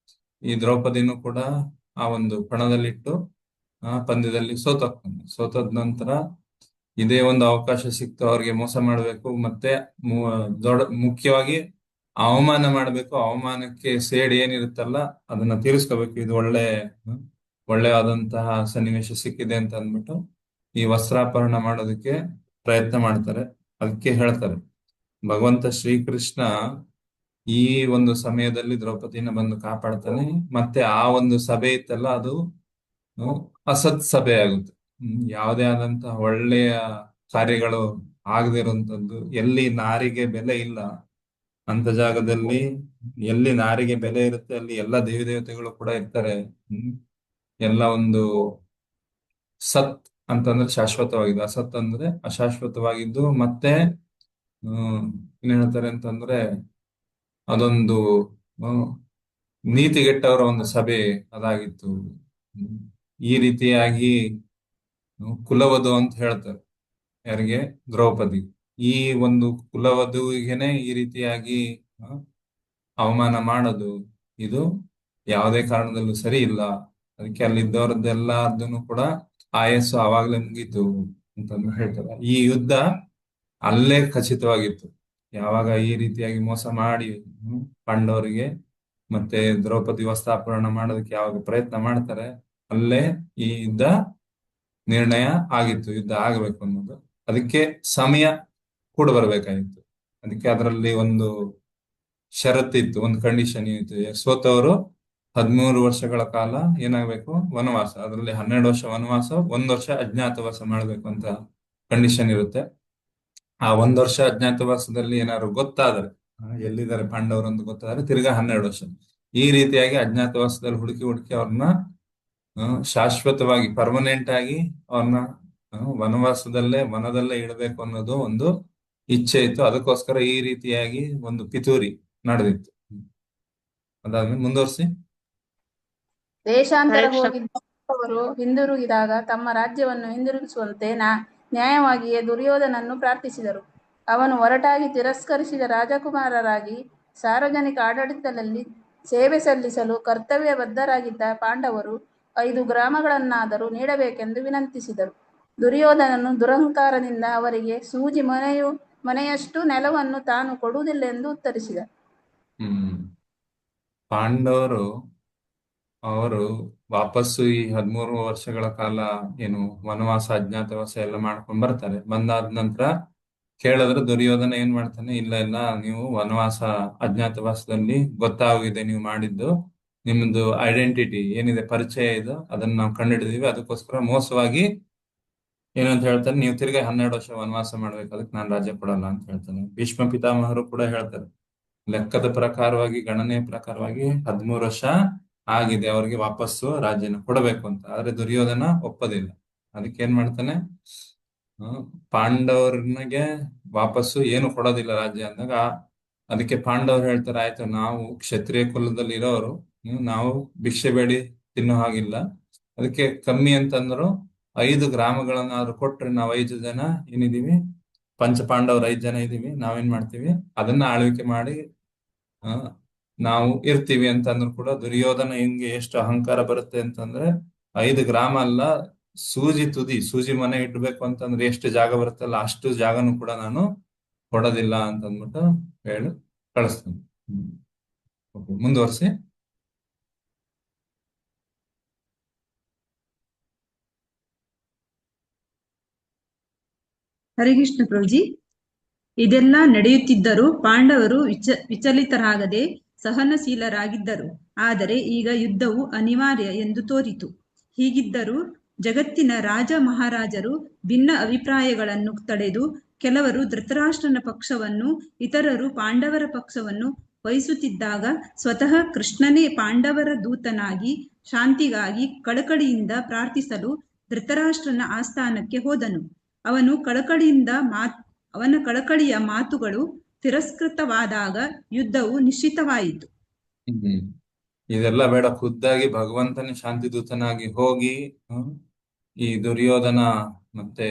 ಈ ದ್ರೌಪದಿನೂ ಕೂಡ ಆ ಒಂದು ಪಣದಲ್ಲಿಟ್ಟು ಆ ಪಂದ್ಯದಲ್ಲಿ ಸೋತೋಗ್ತಾನೆ. ಸೋತದ ನಂತರ ಇದೇ ಒಂದು ಅವಕಾಶ ಸಿಕ್ತು ಅವ್ರಿಗೆ ಮೋಸ ಮಾಡ್ಬೇಕು, ಮತ್ತೆ ಮುಖ್ಯವಾಗಿ ಅವಮಾನ ಮಾಡ್ಬೇಕು. ಅವಮಾನಕ್ಕೆ ಸೇಡ್ ಏನಿರುತ್ತಲ್ಲ ಅದನ್ನ ತೀರಿಸ್ಕೋಬೇಕು. ಇದು ಒಳ್ಳೆಯಾದಂತಹ ಸನ್ನಿವೇಶ ಸಿಕ್ಕಿದೆ ಅಂತ ಅಂದ್ಬಿಟ್ಟು ಈ ವಸ್ತ್ರಾಪಹರಣ ಮಾಡೋದಕ್ಕೆ ಪ್ರಯತ್ನ ಮಾಡ್ತಾರೆ. ಅದಕ್ಕೆ ಹೇಳ್ತಾರೆ, ಭಗವಂತ ಶ್ರೀಕೃಷ್ಣ ಈ ಒಂದು ಸಮಯದಲ್ಲಿ ದ್ರೌಪದಿನ ಬಂದು ಕಾಪಾಡ್ತಾನೆ. ಮತ್ತೆ ಆ ಒಂದು ಸಭೆ ಇತ್ತಲ್ಲ ಅದು ಅಸತ್ ಸಭೆ ಆಗುತ್ತೆ. ಯಾವುದೇ ಆದಂತಹ ಒಳ್ಳೆಯ ಕಾರ್ಯಗಳು ಆಗದಿರುವಂತದ್ದು, ಎಲ್ಲಿ ನಾರಿಗೆ ಬೆಲೆ ಇಲ್ಲ ಅಂತ ಜಾಗದಲ್ಲಿ, ಎಲ್ಲಿ ನಾರಿಗೆ ಬೆಲೆ ಇರುತ್ತೆ ಅಲ್ಲಿ ಎಲ್ಲ ದೇವಿ ದೇವತೆಗಳು ಕೂಡ ಇರ್ತಾರೆ. ಎಲ್ಲ ಒಂದು ಸತ್ ಅಂತಂದ್ರೆ ಶಾಶ್ವತವಾಗಿದ್ದು, ಅಸತ್ ಅಂದ್ರೆ ಅಶಾಶ್ವತವಾಗಿದ್ದು, ಮತ್ತೆ ಏನ್ ಹೇಳ್ತಾರೆ ಅಂತಂದ್ರೆ ಅದೊಂದು ನೀತಿಗೆಟ್ಟವರ ಒಂದು ಸಭೆ ಅದಾಗಿತ್ತು. ಈ ರೀತಿಯಾಗಿ ಕುಲವಧು ಅಂತ ಹೇಳ್ತಾರೆ ಯಾರಿಗೆ, ದ್ರೌಪದಿ. ಈ ಒಂದು ಕುಲವಧುವಿಗೆನೆ ಈ ರೀತಿಯಾಗಿ ಅವಮಾನ ಮಾಡೋದು, ಇದು ಯಾವುದೇ ಕಾರಣದಲ್ಲೂ ಸರಿ ಇಲ್ಲ. ಅದಕ್ಕೆ ಅಲ್ಲಿದ್ದವರದ್ದೆಲ್ಲದನ್ನು ಕೂಡ ಆಯಸ್ಸು ಆವಾಗ್ಲೇ ಮುಗೀತು ಅಂತಂದು ಹೇಳ್ತಾರೆ. ಈ ಯುದ್ಧ ಅಲ್ಲೇ ಖಚಿತವಾಗಿತ್ತು. ಯಾವಾಗ ಈ ರೀತಿಯಾಗಿ ಮೋಸ ಮಾಡಿ ಪಾಂಡವರಿಗೆ ಮತ್ತೆ ದ್ರೌಪದಿ ವಸ್ತ್ರಾಪಹರಣ ಮಾಡೋದಕ್ಕೆ ಯಾವಾಗ ಪ್ರಯತ್ನ ಮಾಡ್ತಾರೆ, ಅಲ್ಲೇ ಈ ಯುದ್ಧ ನಿರ್ಣಯ ಆಗಿತ್ತು, ಯುದ್ಧ ಆಗಬೇಕು ಅನ್ನೋದು. ಅದಕ್ಕೆ ಸಮಯ ಕೂಡ ಬರ್ಬೇಕಾಗಿತ್ತು. ಅದಕ್ಕೆ ಅದರಲ್ಲಿ ಒಂದು ಷರತ್ತಿತ್ತು, ಒಂದು ಕಂಡೀಷನ್ ಇತ್ತು. ಸೋತವರು 13 ವರ್ಷಗಳ ಕಾಲ ಏನಾಗ್ಬೇಕು, ವನವಾಸ. ಅದರಲ್ಲಿ 12 ವರ್ಷ ವನವಾಸ, 1 ವರ್ಷ ಅಜ್ಞಾತವಾಸ ಮಾಡ್ಬೇಕು ಅಂತ ಕಂಡೀಷನ್ ಇರುತ್ತೆ. ಆ 1 ವರ್ಷ ಅಜ್ಞಾತವಾಸದಲ್ಲಿ ಏನಾದ್ರು ಗೊತ್ತಾದ್ರೆ, ಎಲ್ಲಿದ್ದಾರೆ ಪಾಂಡವರು ಅಂತ ಗೊತ್ತಾದ್ರೆ ತಿರ್ಗಾ 12 ವರ್ಷ. ಈ ರೀತಿಯಾಗಿ ಅಜ್ಞಾತವಾಸದಲ್ಲಿ ಹುಡುಕಿ ಅವ್ರನ್ನ ಶಾಶ್ವತವಾಗಿ ಪರ್ಮನೆಂಟ್ ಆಗಿ ಅವ್ರನ್ನ ವನದಲ್ಲೇ ಇಡಬೇಕು ಅನ್ನೋದು ಒಂದು ಇಚ್ಛೆ ಇತ್ತು. ಅದಕ್ಕೋಸ್ಕರ ಈ ರೀತಿಯಾಗಿ ಒಂದು ಪಿತೂರಿ ನಡೆದಿತ್ತು. ಅದಾದ್ಮೇಲೆ ಮುಂದುವರಿಸಿ. ದೇಶಾಂತರ ಹೋಗಿದ್ದವರು ಹಿಂದಿರುಗಿದಾಗ ತಮ್ಮ ರಾಜ್ಯವನ್ನು ಹಿಂದಿರುಗಿಸುವಂತೆ ನ್ಯಾಯವಾಗಿಯೇ ದುರ್ಯೋಧನನ್ನು ಪ್ರಾರ್ಥಿಸಿದರು. ಅವನು ಒರಟಾಗಿ ತಿರಸ್ಕರಿಸಿದ. ರಾಜಕುಮಾರರಾಗಿ ಸಾರ್ವಜನಿಕ ಆಡಳಿತದಲ್ಲಿ ಸೇವೆ ಸಲ್ಲಿಸಲು ಕರ್ತವ್ಯಬದ್ಧರಾಗಿದ್ದ ಪಾಂಡವರು 5 ಗ್ರಾಮಗಳನ್ನಾದರೂ ನೀಡಬೇಕೆಂದು ವಿನಂತಿಸಿದರು. ದುರ್ಯೋಧನನು ದುರಹಂಕಾರದಿಂದ ಅವರಿಗೆ ಸೂಜಿ ಮನೆಯಷ್ಟು ನೆಲವನ್ನು ತಾನು ಕೊಡುವುದಿಲ್ಲ ಎಂದು ಉತ್ತರಿಸಿದ. ಪಾಂಡವರು ಅವರು ವಾಪಸ್ಸು ಈ 13 ವರ್ಷಗಳ ಕಾಲ ಏನು ವನವಾಸ ಅಜ್ಞಾತವಾಸ ಎಲ್ಲ ಮಾಡ್ಕೊಂಡ್ ಬರ್ತಾರೆ. ಬಂದಾದ ನಂತರ ಕೇಳಿದ್ರೆ ದುರ್ಯೋಧನ ಏನ್ ಮಾಡ್ತಾನೆ, ಇಲ್ಲ ನೀವು ವನವಾಸ ಅಜ್ಞಾತವಾಸದಲ್ಲಿ ಗೊತ್ತಾಗಿದೆ ನೀವು ಮಾಡಿದ್ದು, ನಿಮ್ದು ಐಡೆಂಟಿಟಿ ಏನಿದೆ, ಪರಿಚಯ ಇದೆ, ಅದನ್ನ ನಾವು ಕಂಡುಹಿಡಿದೀವಿ. ಅದಕ್ಕೋಸ್ಕರ ಮೋಸವಾಗಿ ಏನಂತ ಹೇಳ್ತಾನೆ, ನೀವು ತಿರ್ಗಿ 12 ವರ್ಷ ವನವಾಸ ಮಾಡ್ಬೇಕು, ಅದಕ್ಕೆ ನಾನು ರಾಜ್ಯ ಕೊಡಲ್ಲ ಅಂತ ಹೇಳ್ತಾನೆ. ಭೀಷ್ಮ ಪಿತಾಮಹರು ಕೂಡ ಹೇಳ್ತಾರೆ, ಲೆಕ್ಕದ ಪ್ರಕಾರವಾಗಿ, ಗಣನೆಯ ಪ್ರಕಾರವಾಗಿ 13 ವರ್ಷ ಆಗಿದೆ, ಅವ್ರಿಗೆ ವಾಪಸ್ಸು ರಾಜ್ಯನ ಕೊಡಬೇಕು ಅಂತ. ಆದ್ರೆ ದುರ್ಯೋಧನ ಒಪ್ಪದಿಲ್ಲ. ಅದಕ್ಕೆ ಏನ್ ಮಾಡ್ತಾನೆ, ಆ, ಪಾಂಡವರಿಗೆ ವಾಪಸ್ಸು ಏನು ಕೊಡೋದಿಲ್ಲ ರಾಜ್ಯ ಅಂದಾಗ ಅದಕ್ಕೆ ಪಾಂಡವರು ಹೇಳ್ತಾರೆ, ಆಯ್ತು ನಾವು ಕ್ಷತ್ರಿಯ ಕುಲದಲ್ಲಿ ಇರೋರು, ನಾವು ಭಿಕ್ಷೆ ಬೇಡಿ ತಿನ್ನೋ ಹಾಗಿಲ್ಲ, ಅದಕ್ಕೆ ಕಮ್ಮಿ ಅಂತಂದ್ರು 5 ಗ್ರಾಮಗಳನ್ನಾದ್ರೂ ಕೊಟ್ರೆ ನಾವು 5 ಜನ ಏನಿದೀವಿ, ಪಂಚಪಾಂಡವರು 5 ಜನ ಇದೀವಿ, ನಾವೇನ್ ಮಾಡ್ತೀವಿ ಅದನ್ನ ಆಳ್ವಿಕೆ ಮಾಡಿ ಆ, ನಾವು ಇರ್ತೀವಿ ಅಂತಂದ್ರು ಕೂಡ ದುರ್ಯೋಧನ ಹಿಂಗೆ ಎಷ್ಟು ಅಹಂಕಾರ ಬರುತ್ತೆ ಅಂತಂದ್ರೆ 5 ಗ್ರಾಮ ಅಲ್ಲ, ಸೂಜಿ ಮನೆ ಇಡ್ಬೇಕು ಅಂತಂದ್ರೆ ಎಷ್ಟು ಜಾಗ ಬರುತ್ತಲ್ಲ ಅಷ್ಟು ಜಾಗನೂ ಕೂಡ ನಾನು ಕೊಡೋದಿಲ್ಲ ಅಂತಂದ್ಬಿಟ್ಟು ಹೇಳಿ ಕಳಿಸ್ತೀನಿ. ಮುಂದುವರ್ಸಿ. ಹರಿಕೃಷ್ಣ ಪ್ರಭುಜಿ, ಇದೆಲ್ಲ ನಡೆಯುತ್ತಿದ್ದರೂ ಪಾಂಡವರು ವಿಚಲಿತರಾಗದೆ ಸಹನಶೀಲರಾಗಿದ್ದರು. ಆದರೆ ಈಗ ಯುದ್ಧವು ಅನಿವಾರ್ಯ ಎಂದು ತೋರಿತು. ಹೀಗಿದ್ದರೂ ಜಗತ್ತಿನ ರಾಜ ಮಹಾರಾಜರು ಭಿನ್ನ ಅಭಿಪ್ರಾಯಗಳನ್ನು ತಡೆದು ಕೆಲವರು ಧೃತರಾಷ್ಟ್ರನ ಪಕ್ಷವನ್ನು, ಇತರರು ಪಾಂಡವರ ಪಕ್ಷವನ್ನು ವಹಿಸುತ್ತಿದ್ದಾಗ ಸ್ವತಃ ಕೃಷ್ಣನೇ ಪಾಂಡವರ ದೂತನಾಗಿ ಶಾಂತಿಗಾಗಿ ಕಳಕಳಿಯಿಂದ ಪ್ರಾರ್ಥಿಸಲು ಧೃತರಾಷ್ಟ್ರನ ಆಸ್ಥಾನಕ್ಕೆ ಹೋದನು. ಅವನ ಕಳಕಳಿಯ ಮಾತುಗಳು ತಿರಸ್ಕೃತವಾದಾಗ ಯುದ್ಧವು ನಿಶ್ಚಿತವಾಯಿತು. ಇದೆಲ್ಲ ಬೇಡ, ಖುದ್ದಾಗಿ ಭಗವಂತನೇ ಶಾಂತಿ ದೂತನಾಗಿ ಹೋಗಿ ಈ ದುರ್ಯೋಧನ ಮತ್ತೆ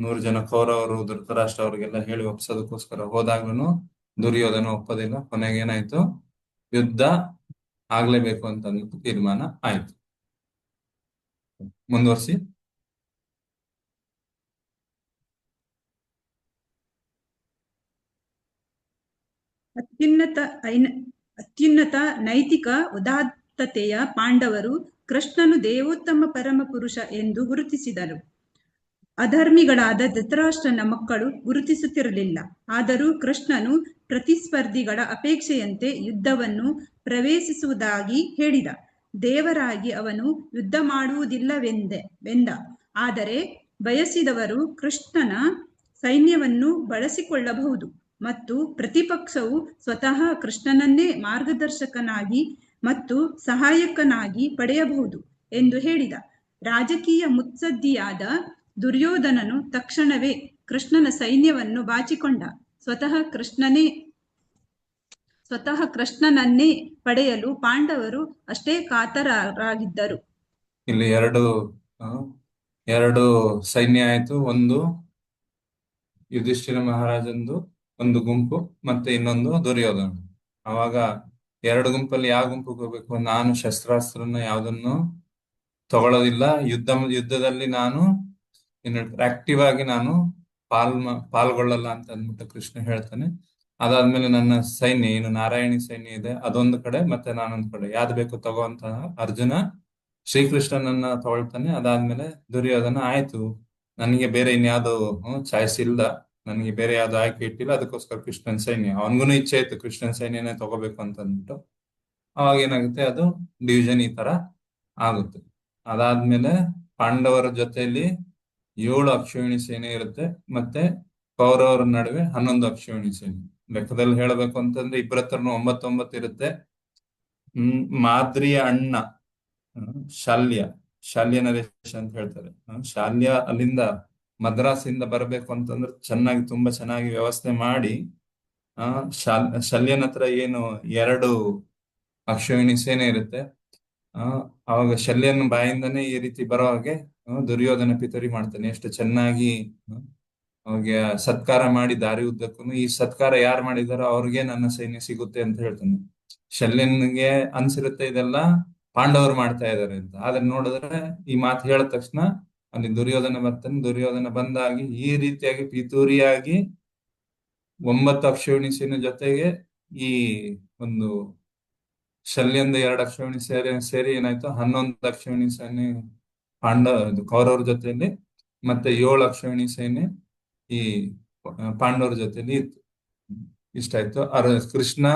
100 ಜನ ಕೌರವರು ಧೃತರಾಷ್ಟ್ರ ಅವ್ರಿಗೆಲ್ಲ ಹೇಳಿ ಒಪ್ಸೋದಕ್ಕೋಸ್ಕರ ಹೋದಾಗ್ಲೂ ದುರ್ಯೋಧನ ಒಪ್ಪೋದಿಲ್ಲ. ಕೊನೆಗೆ ಏನಾಯ್ತು, ಯುದ್ಧ ಆಗ್ಲೇಬೇಕು ಅಂತ ಅಂದ್ಬಿಟ್ಟು ತೀರ್ಮಾನ ಆಯ್ತು. ಮುಂದುವರ್ಸಿ. ಅತ್ಯುನ್ನತ ನೈತಿಕ ಉದಾತ್ತತೆಯ ಪಾಂಡವರು ಕೃಷ್ಣನು ದೇವೋತ್ತಮ ಪರಮ ಪುರುಷ ಎಂದು ಗುರುತಿಸಿದರು. ಅಧರ್ಮಿಗಳಾದ ಧೃತರಾಷ್ಟ್ರನ ಮಕ್ಕಳು ಗುರುತಿಸುತ್ತಿರಲಿಲ್ಲ. ಆದರೂ ಕೃಷ್ಣನು ಪ್ರತಿಸ್ಪರ್ಧಿಗಳ ಅಪೇಕ್ಷೆಯಂತೆ ಯುದ್ಧವನ್ನು ಪ್ರವೇಶಿಸುವುದಾಗಿ ಹೇಳಿದ. ದೇವರಾಗಿ ಅವನು ಯುದ್ಧ ಮಾಡುವುದಿಲ್ಲವೆಂದ. ಆದರೆ ಬಯಸಿದವರು ಕೃಷ್ಣನ ಸೈನ್ಯವನ್ನು ಬಳಸಿಕೊಳ್ಳಬಹುದು ಮತ್ತು ಪ್ರತಿಪಕ್ಷವು ಸ್ವತಃ ಕೃಷ್ಣನನ್ನೇ ಮಾರ್ಗದರ್ಶಕನಾಗಿ ಮತ್ತು ಸಹಾಯಕನಾಗಿ ಪಡೆಯಬಹುದು ಎಂದು ಹೇಳಿದ. ರಾಜಕೀಯ ಮುತ್ಸದ್ದಿಯಾದ ದುರ್ಯೋಧನನು ತಕ್ಷಣವೇ ಕೃಷ್ಣನ ಸೈನ್ಯವನ್ನು ಬಾಚಿಕೊಂಡ. ಸ್ವತಃ ಕೃಷ್ಣನನ್ನೇ ಪಡೆಯಲು ಪಾಂಡವರು ಅಷ್ಟೇ ಕಾತರರಾಗಿದ್ದರು. ಇಲ್ಲಿ ಎರಡು ಸೈನ್ಯ ಆಯ್ತು. ಒಂದು ಯುಧಿಷ್ಠಿರ ಮಹಾರಾಜಂದು ಒಂದು ಗುಂಪು, ಮತ್ತೆ ಇನ್ನೊಂದು ದುರ್ಯೋಧನ. ಅವಾಗ 2 ಗುಂಪಲ್ಲಿ ಯಾವ ಗುಂಪಿಗೆ ಹೋಗ್ಬೇಕು? ನಾನು ಶಸ್ತ್ರಾಸ್ತ್ರನ ಯಾವ್ದನ್ನು ತಗೊಳ್ಳೋದಿಲ್ಲ, ಯುದ್ಧದಲ್ಲಿ ನಾನು ಆಕ್ಟಿವ್ ಆಗಿ ನಾನು ಪಾಲ್ಗೊಳ್ಳಲ್ಲ ಅಂತ ಅಂದ್ಬಿಟ್ಟು ಕೃಷ್ಣ ಹೇಳ್ತಾನೆ. ಅದಾದ್ಮೇಲೆ ನನ್ನ ಸೈನ್ಯ ಏನು ನಾರಾಯಣಿ ಸೈನ್ಯ ಇದೆ ಅದೊಂದು ಕಡೆ, ಮತ್ತೆ ನಾನೊಂದು ಕಡೆ, ಯಾವ್ದು ಬೇಕು ತಗೋ ಅಂತ ಅರ್ಜುನ ಶ್ರೀಕೃಷ್ಣನನ್ನ ತಗೊಳ್ತಾನೆ. ಅದಾದ್ಮೇಲೆ ದುರ್ಯೋಧನ ಆಯ್ತು, ನನಗೆ ಬೇರೆ ಇನ್ಯಾವ್ದು ಚಾಯ್ಸ್ ಇಲ್ಲ, ನನಗೆ ಬೇರೆ ಯಾವ್ದು ಆಯ್ಕೆ ಇಟ್ಟಿಲ್ಲ, ಅದಕ್ಕೋಸ್ಕರ ಕೃಷ್ಣನ್ ಸೈನ್ಯ, ಅವನಿಗೂ ಇಚ್ಛೆ ಇತ್ತು ಕೃಷ್ಣನ್ ಸೈನ್ಯನೇ ತಗೋಬೇಕು ಅಂತ ಅಂದ್ಬಿಟ್ಟು. ಅವಾಗ ಏನಾಗುತ್ತೆ, ಅದು ಡಿವಿಷನ್ ಈ ತರ ಆಗುತ್ತೆ. ಅದಾದ್ಮೇಲೆ ಪಾಂಡವರ ಜೊತೆಯಲ್ಲಿ 7 ಅಕ್ಷೋಹಿಣಿ ಸೇನೆ ಇರುತ್ತೆ, ಮತ್ತೆ ಕೌರವರ ನಡುವೆ 11 ಅಕ್ಷೋಹಿಣಿ ಸೇನೆ. ಲೆಕ್ಕದಲ್ಲಿ ಹೇಳಬೇಕು ಅಂತಂದ್ರೆ ಇಬ್ಬರ ಹತ್ರನು 9 ಇರುತ್ತೆ. ಮಾದ್ರಿಯ ಅಣ್ಣ ಶಾಲ್ಯ ನರೇಶ ಅಂತ ಹೇಳ್ತಾರೆ. ಶಾಲ್ಯ ಅಲ್ಲಿಂದ ಮದ್ರಾಸಿಂದ ಬರ್ಬೇಕು ಅಂತಂದ್ರೆ ತುಂಬಾ ಚೆನ್ನಾಗಿ ವ್ಯವಸ್ಥೆ ಮಾಡಿ ಶಲ್ಯನ ಹತ್ರ ಏನು 2 ಅಕ್ಷೋಹಿಣಿ ಸೇನೆ ಇರುತ್ತೆ. ಅವಾಗ ಶಲ್ಯನ ಬಾಯಿಂದನೇ ಈ ರೀತಿ ಬರೋ ಹಾಗೆ ದುರ್ಯೋಧನ ಪಿತೂರಿ ಮಾಡ್ತಾನೆ. ಎಷ್ಟು ಚೆನ್ನಾಗಿ ಅವಾಗ ಸತ್ಕಾರ ಮಾಡಿ ದಾರಿ ಉದ್ದಕ್ಕೂ ಈ ಸತ್ಕಾರ ಯಾರು ಮಾಡಿದಾರೋ ಅವ್ರಿಗೆ ನನ್ನ ಸೈನ್ಯ ಸಿಗುತ್ತೆ ಅಂತ ಹೇಳ್ತಾನೆ. ಶಲ್ಯನ್ಗೆ ಅನ್ಸಿರುತ್ತೆ ಇದೆಲ್ಲ ಪಾಂಡವರು ಮಾಡ್ತಾ ಇದಾರೆ ಅಂತ. ಆದ್ರೆ ನೋಡಿದ್ರೆ ಈ ಮಾತು ಹೇಳಿದ ತಕ್ಷಣ ಅಲ್ಲಿ ದುರ್ಯೋಧನ ಬರ್ತಾನೆ. ದುರ್ಯೋಧನ ಬಂದಾಗಿ ಈ ರೀತಿಯಾಗಿ ಪಿತೂರಿಯಾಗಿ 9 ಅಕ್ಷೋಹಿಣಿ ಸೇನೆ ಜೊತೆಗೆ ಈ ಒಂದು ಶಲ್ಯಂದ 2 ಅಕ್ಷೋಹಿಣಿ ಸೇರಿ ಏನಾಯ್ತು, 11 ಅಕ್ಷೋಹಿಣಿ ಸೇನೆ ಕೌರವ್ರ ಜೊತೆಯಲ್ಲಿ, ಮತ್ತೆ 7 ಅಕ್ಷೋಹಿಣಿ ಸೇನೆ ಈ ಪಾಂಡವರ ಜೊತೆಲಿ ಇತ್ತು. ಇಷ್ಟಾಯ್ತು. ಕೃಷ್ಣ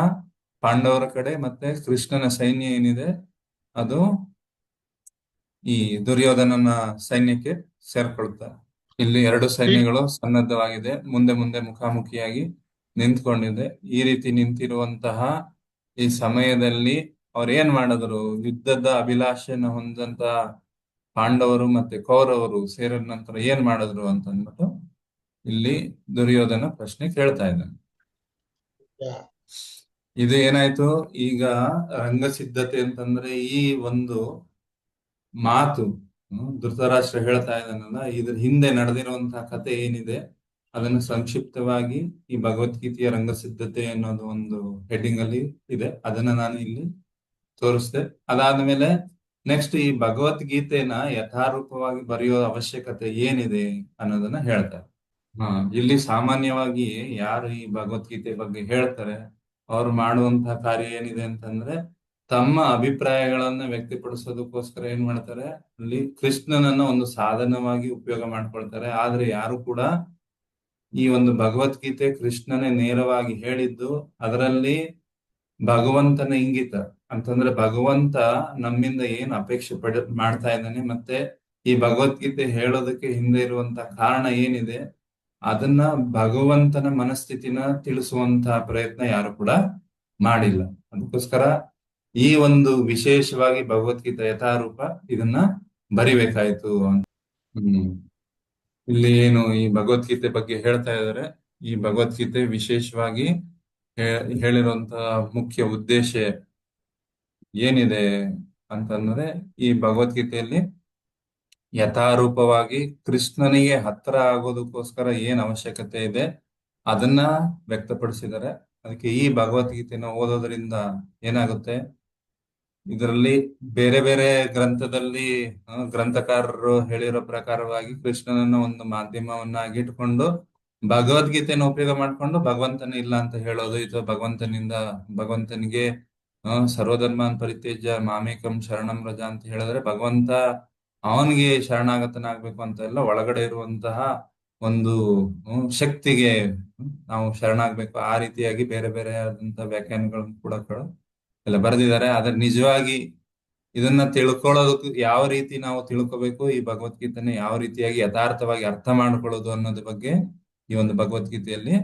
ಪಾಂಡವರ ಕಡೆ, ಮತ್ತೆ ಕೃಷ್ಣನ ಸೈನ್ಯ ಏನಿದೆ ಅದು ಈ ದುರ್ಯೋಧನನ ಸೈನ್ಯಕ್ಕೆ ಸೇರ್ಕೊಳ್ತಾರೆ. ಇಲ್ಲಿ 2 ಸೈನ್ಯಗಳು ಸನ್ನದ್ಧವಾಗಿದೆ, ಮುಂದೆ ಮುಂದೆ ಮುಖಾಮುಖಿಯಾಗಿ ನಿಂತ್ಕೊಂಡಿದೆ. ಈ ರೀತಿ ನಿಂತಿರುವಂತಹ ಈ ಸಮಯದಲ್ಲಿ ಅವ್ರು ಏನ್ ಮಾಡಿದ್ರು, ಯುದ್ಧದ ಅಭಿಲಾಷೆಯನ್ನು ಹೊಂದಂತ ಪಾಂಡವರು ಮತ್ತೆ ಕೌರವರು ಸೇರಿದ ನಂತರ ಏನ್ ಮಾಡಿದ್ರು ಅಂತಂದ್ಬಿಟ್ಟು ಇಲ್ಲಿ ದುರ್ಯೋಧನ ಪ್ರಶ್ನೆ ಕೇಳ್ತಾ ಇದ್ದಾನೆ. ಇದು ಏನಾಯ್ತು, ಈಗ ರಂಗ ಸಿದ್ಧತೆ ಅಂತಂದ್ರೆ ಈ ಒಂದು ಮಾತು ಧೃತರಾಷ್ಟ್ರ ಹೇಳ್ತಾ ಇದ್ದಾನಲ್ಲ, ಇದ್ರ ಹಿಂದೆ ನಡೆದಿರುವಂತಹ ಕಥೆ ಏನಿದೆ ಅದನ್ನು ಸಂಕ್ಷಿಪ್ತವಾಗಿ ಈ ಭಗವದ್ಗೀತೆಯ ರಂಗ ಸಿದ್ಧತೆ ಅನ್ನೋದು ಒಂದು ಹೆಡ್ಡಿಂಗ್ ಅಲ್ಲಿ ಇದೆ, ಅದನ್ನ ನಾನು ಇಲ್ಲಿ ತೋರಿಸ್ದೆ. ಅದಾದ್ಮೇಲೆ ನೆಕ್ಸ್ಟ್ ಈ ಭಗವದ್ಗೀತೆನ ಯಥಾರೂಪವಾಗಿ ಬರೆಯೋ ಅವಶ್ಯಕತೆ ಏನಿದೆ ಅನ್ನೋದನ್ನ ಹೇಳ್ತಾರೆ. ಇಲ್ಲಿ ಸಾಮಾನ್ಯವಾಗಿ ಯಾರು ಈ ಭಗವದ್ಗೀತೆ ಬಗ್ಗೆ ಹೇಳ್ತಾರೆ ಅವ್ರು ಮಾಡುವಂತಹ ಕಾರ್ಯ ಏನಿದೆ ಅಂತಂದ್ರೆ ತಮ್ಮ ಅಭಿಪ್ರಾಯಗಳನ್ನ ವ್ಯಕ್ತಪಡಿಸೋದಕ್ಕೋಸ್ಕರ ಏನ್ ಮಾಡ್ತಾರೆ, ಅಲ್ಲಿ ಕೃಷ್ಣನನ್ನ ಒಂದು ಸಾಧನವಾಗಿ ಉಪಯೋಗ ಮಾಡ್ಕೊಳ್ತಾರೆ. ಆದ್ರೆ ಯಾರು ಕೂಡ ಈ ಒಂದು ಭಗವದ್ಗೀತೆ ಕೃಷ್ಣನೇ ನೇರವಾಗಿ ಹೇಳಿದ್ದು, ಅದರಲ್ಲಿ ಭಗವಂತನ ಇಂಗಿತ ಅಂತಂದ್ರೆ ಭಗವಂತ ನಮ್ಮಿಂದ ಏನ್ ಅಪೇಕ್ಷೆ ಮಾಡ್ತಾ ಇದ್ದಾನೆ, ಮತ್ತೆ ಈ ಭಗವದ್ಗೀತೆ ಹೇಳೋದಕ್ಕೆ ಹಿಂದೆ ಇರುವಂತ ಕಾರಣ ಏನಿದೆ ಅದನ್ನ ಭಗವಂತನ ಮನಸ್ಥಿತಿನ ತಿಳಿಸುವಂತಹ ಪ್ರಯತ್ನ ಯಾರು ಕೂಡ ಮಾಡಿಲ್ಲ. ಅದಕ್ಕೋಸ್ಕರ ಈ ಒಂದು ವಿಶೇಷವಾಗಿ ಭಗವದ್ಗೀತೆ ಯಥಾರೂಪ ಇದನ್ನ ಬರಿಬೇಕಾಯ್ತು ಅಂತ. ಇಲ್ಲಿ ಏನು ಈ ಭಗವದ್ಗೀತೆ ಬಗ್ಗೆ ಹೇಳ್ತಾ ಇದ್ದಾರೆ, ಈ ಭಗವದ್ಗೀತೆ ವಿಶೇಷವಾಗಿ ಹೇಳಿರುವಂತಹ ಮುಖ್ಯ ಉದ್ದೇಶ ಏನಿದೆ ಅಂತಂದ್ರೆ ಈ ಭಗವದ್ಗೀತೆಯಲ್ಲಿ ಯಥಾರೂಪವಾಗಿ ಕೃಷ್ಣನಿಗೆ ಹತ್ರ ಆಗೋದಕ್ಕೋಸ್ಕರ ಏನ್ ಅವಶ್ಯಕತೆ ಇದೆ ಅದನ್ನ ವ್ಯಕ್ತಪಡಿಸಿದ್ದಾರೆ. ಅದಕ್ಕೆ ಈ ಭಗವದ್ಗೀತೆನ ಓದೋದ್ರಿಂದ ಏನಾಗುತ್ತೆ, ಇದರಲ್ಲಿ ಬೇರೆ ಬೇರೆ ಗ್ರಂಥದಲ್ಲಿ ಗ್ರಂಥಕಾರರು ಹೇಳಿರೋ ಪ್ರಕಾರವಾಗಿ ಕೃಷ್ಣನನ್ನ ಒಂದು ಮಾಧ್ಯಮವನ್ನಾಗಿ ಇಟ್ಕೊಂಡು ಭಗವದ್ಗೀತೆನ ಉಪಯೋಗ ಮಾಡ್ಕೊಂಡು ಭಗವಂತನ ಇಲ್ಲ ಅಂತ ಹೇಳೋದು, ಇದು ಭಗವಂತನಿಗೆ ಸರ್ವಧರ್ಮಾನ್ ಪರಿತ್ಯಜ್ಯ ಮಾಮೇಕಂ ಶರಣಂ ರಜ ಅಂತ ಹೇಳಿದ್ರೆ ಭಗವಂತ ಅವನಿಗೆ ಶರಣಾಗತನಾಗ್ಬೇಕು ಅಂತ ಎಲ್ಲ ಒಳಗಡೆ ಇರುವಂತಹ ಒಂದು ಶಕ್ತಿಗೆ ನಾವು ಶರಣಾಗ್ಬೇಕು. ಆ ರೀತಿಯಾಗಿ ಬೇರೆ ಬೇರೆ ಆದಂತಹ ವ್ಯಾಖ್ಯಾನಗಳನ್ನು ಕೂಡ ಎಲ್ಲ ಬರೆದಿದ್ದಾರೆ. ಆದ್ರೆ ನಿಜವಾಗಿ ಇದನ್ನ ತಿಳ್ಕೊಳ್ಳೋದಕ್ಕೆ ಯಾವ ರೀತಿ ನಾವು ತಿಳ್ಕೋಬೇಕು, ಈ ಭಗವದ್ಗೀತೆನ ಯಾವ ರೀತಿಯಾಗಿ ಯಥಾರ್ಥವಾಗಿ ಅರ್ಥ ಮಾಡ್ಕೊಳ್ಳೋದು ಅನ್ನೋದ್ರ ಬಗ್ಗೆ ಈ ಒಂದು ಭಗವದ್ಗೀತೆಯಲ್ಲಿ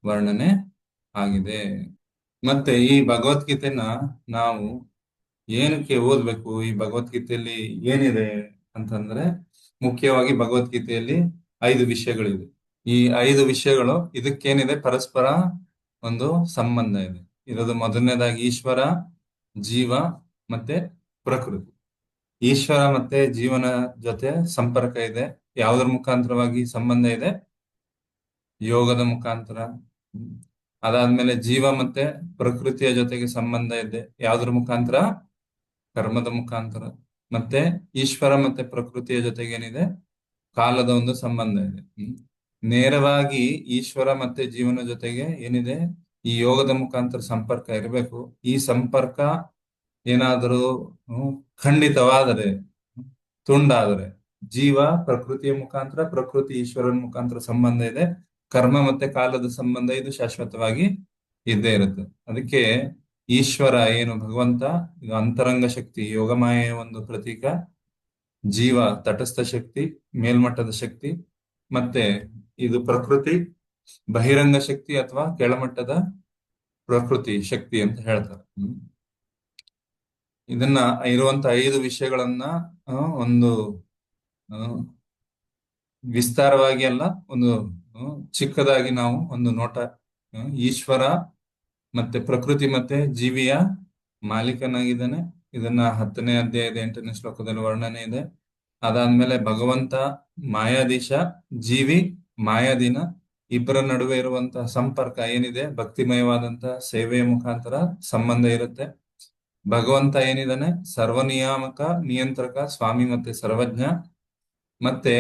ವರ್ಣನೆ ಆಗಿದೆ. ಮತ್ತೆ ಈ ಭಗವದ್ಗೀತೆನ ನಾವು ಏನಕ್ಕೆ ಓದ್ಬೇಕು, ಈ ಭಗವದ್ಗೀತೆಯಲ್ಲಿ ಏನಿದೆ ಅಂತಂದ್ರೆ ಮುಖ್ಯವಾಗಿ ಭಗವದ್ಗೀತೆಯಲ್ಲಿ 5 ವಿಷಯಗಳಿವೆ. ಈ 5 ವಿಷಯಗಳು ಇದಕ್ಕೇನಿದೆ ಪರಸ್ಪರ ಒಂದು ಸಂಬಂಧ ಇದೆ. ಇರೋದು ಮೊದಲನೇದಾಗಿ ಈಶ್ವರ, ಜೀವ ಮತ್ತೆ ಪ್ರಕೃತಿ. ಈಶ್ವರ ಮತ್ತೆ ಜೀವನ ಜೊತೆ ಸಂಪರ್ಕ ಇದೆ. ಯಾವುದರ ಮುಖಾಂತರವಾಗಿ ಸಂಬಂಧ ಇದೆ? ಯೋಗದ ಮುಖಾಂತರ. ಅದಾದ್ಮೇಲೆ ಜೀವ ಮತ್ತೆ ಪ್ರಕೃತಿಯ ಜೊತೆಗೆ ಸಂಬಂಧ ಇದೆ ಯಾವುದ್ರ ಮುಖಾಂತರ? ಕರ್ಮದ ಮುಖಾಂತರ. ಮತ್ತೆ ಈಶ್ವರ ಮತ್ತೆ ಪ್ರಕೃತಿಯ ಜೊತೆಗೆ ಏನಿದೆ? ಕಾಲದ ಒಂದು ಸಂಬಂಧ ಇದೆ. ನೇರವಾಗಿ ಈಶ್ವರ ಮತ್ತೆ ಜೀವನ ಜೊತೆಗೆ ಏನಿದೆ? ಈ ಯೋಗದ ಮುಖಾಂತರ ಸಂಪರ್ಕ ಇರಬೇಕು. ಈ ಸಂಪರ್ಕ ಏನಾದರೂ ಖಂಡಿತವಾದರೆ, ತುಂಡಾದರೆ ಜೀವ ಪ್ರಕೃತಿಯ ಮುಖಾಂತರ, ಪ್ರಕೃತಿ ಈಶ್ವರನ ಮುಖಾಂತರ ಸಂಬಂಧ ಇದೆ. ಕರ್ಮ ಮತ್ತೆ ಕಾಲದ ಸಂಬಂಧ ಇದು ಶಾಶ್ವತವಾಗಿ ಇದ್ದೇ ಇರುತ್ತೆ. ಅದಕ್ಕೆ ಈಶ್ವರ ಏನು ಭಗವಂತ, ಇದು ಅಂತರಂಗ ಶಕ್ತಿ, ಯೋಗಮಾಯೆಯ ಒಂದು ಪ್ರತೀಕ. ಜೀವ ತಟಸ್ಥ ಶಕ್ತಿ, ಮೇಲ್ಮಟ್ಟದ ಶಕ್ತಿ. ಮತ್ತೆ ಇದು ಪ್ರಕೃತಿ ಬಹಿರಂಗ ಶಕ್ತಿ ಅಥವಾ ಕೆಳಮಟ್ಟದ ಪ್ರಕೃತಿ ಶಕ್ತಿ ಅಂತ ಹೇಳ್ತಾರೆ. ಇದನ್ನ ಇರುವಂತ 5 ವಿಷಯಗಳನ್ನ ಒಂದು ವಿಸ್ತಾರವಾಗಿ ಅಲ್ಲ, ಒಂದು ಚಿಕ್ಕದಾಗಿ ನಾವು ಒಂದು ನೋಟ. ಈಶ್ವರ ಮತ್ತೆ ಪ್ರಕೃತಿ ಮತ್ತೆ ಜೀವಿಯ ಮಾಲೀಕನಾಗಿದ್ದಾನೆ. ಇದನ್ನ 10ನೇ ಅಧ್ಯಾಯದ 8ನೇ ಶ್ಲೋಕದಲ್ಲಿ ವರ್ಣನೆ ಇದೆ. ಅದಾದ್ಮೇಲೆ ಭಗವಂತ ಮಾಯಾಧೀಶ, ಜೀವಿ ಮಾಯಾಧೀನ. ಇಬ್ಬರ ನಡುವೆ ಇರುವಂತಹ ಸಂಪರ್ಕ ಏನಿದೆ? ಭಕ್ತಿಮಯವಾದಂತಹ ಸೇವೆಯ ಮುಖಾಂತರ ಸಂಬಂಧ ಇರುತ್ತೆ. ಭಗವಂತ ಏನಿದಾನೆ? ಸರ್ವನಿಯಾಮಕ, ನಿಯಂತ್ರಕ, ಸ್ವಾಮಿ ಮತ್ತೆ ಸರ್ವಜ್ಞ. ಮತ್ತೆ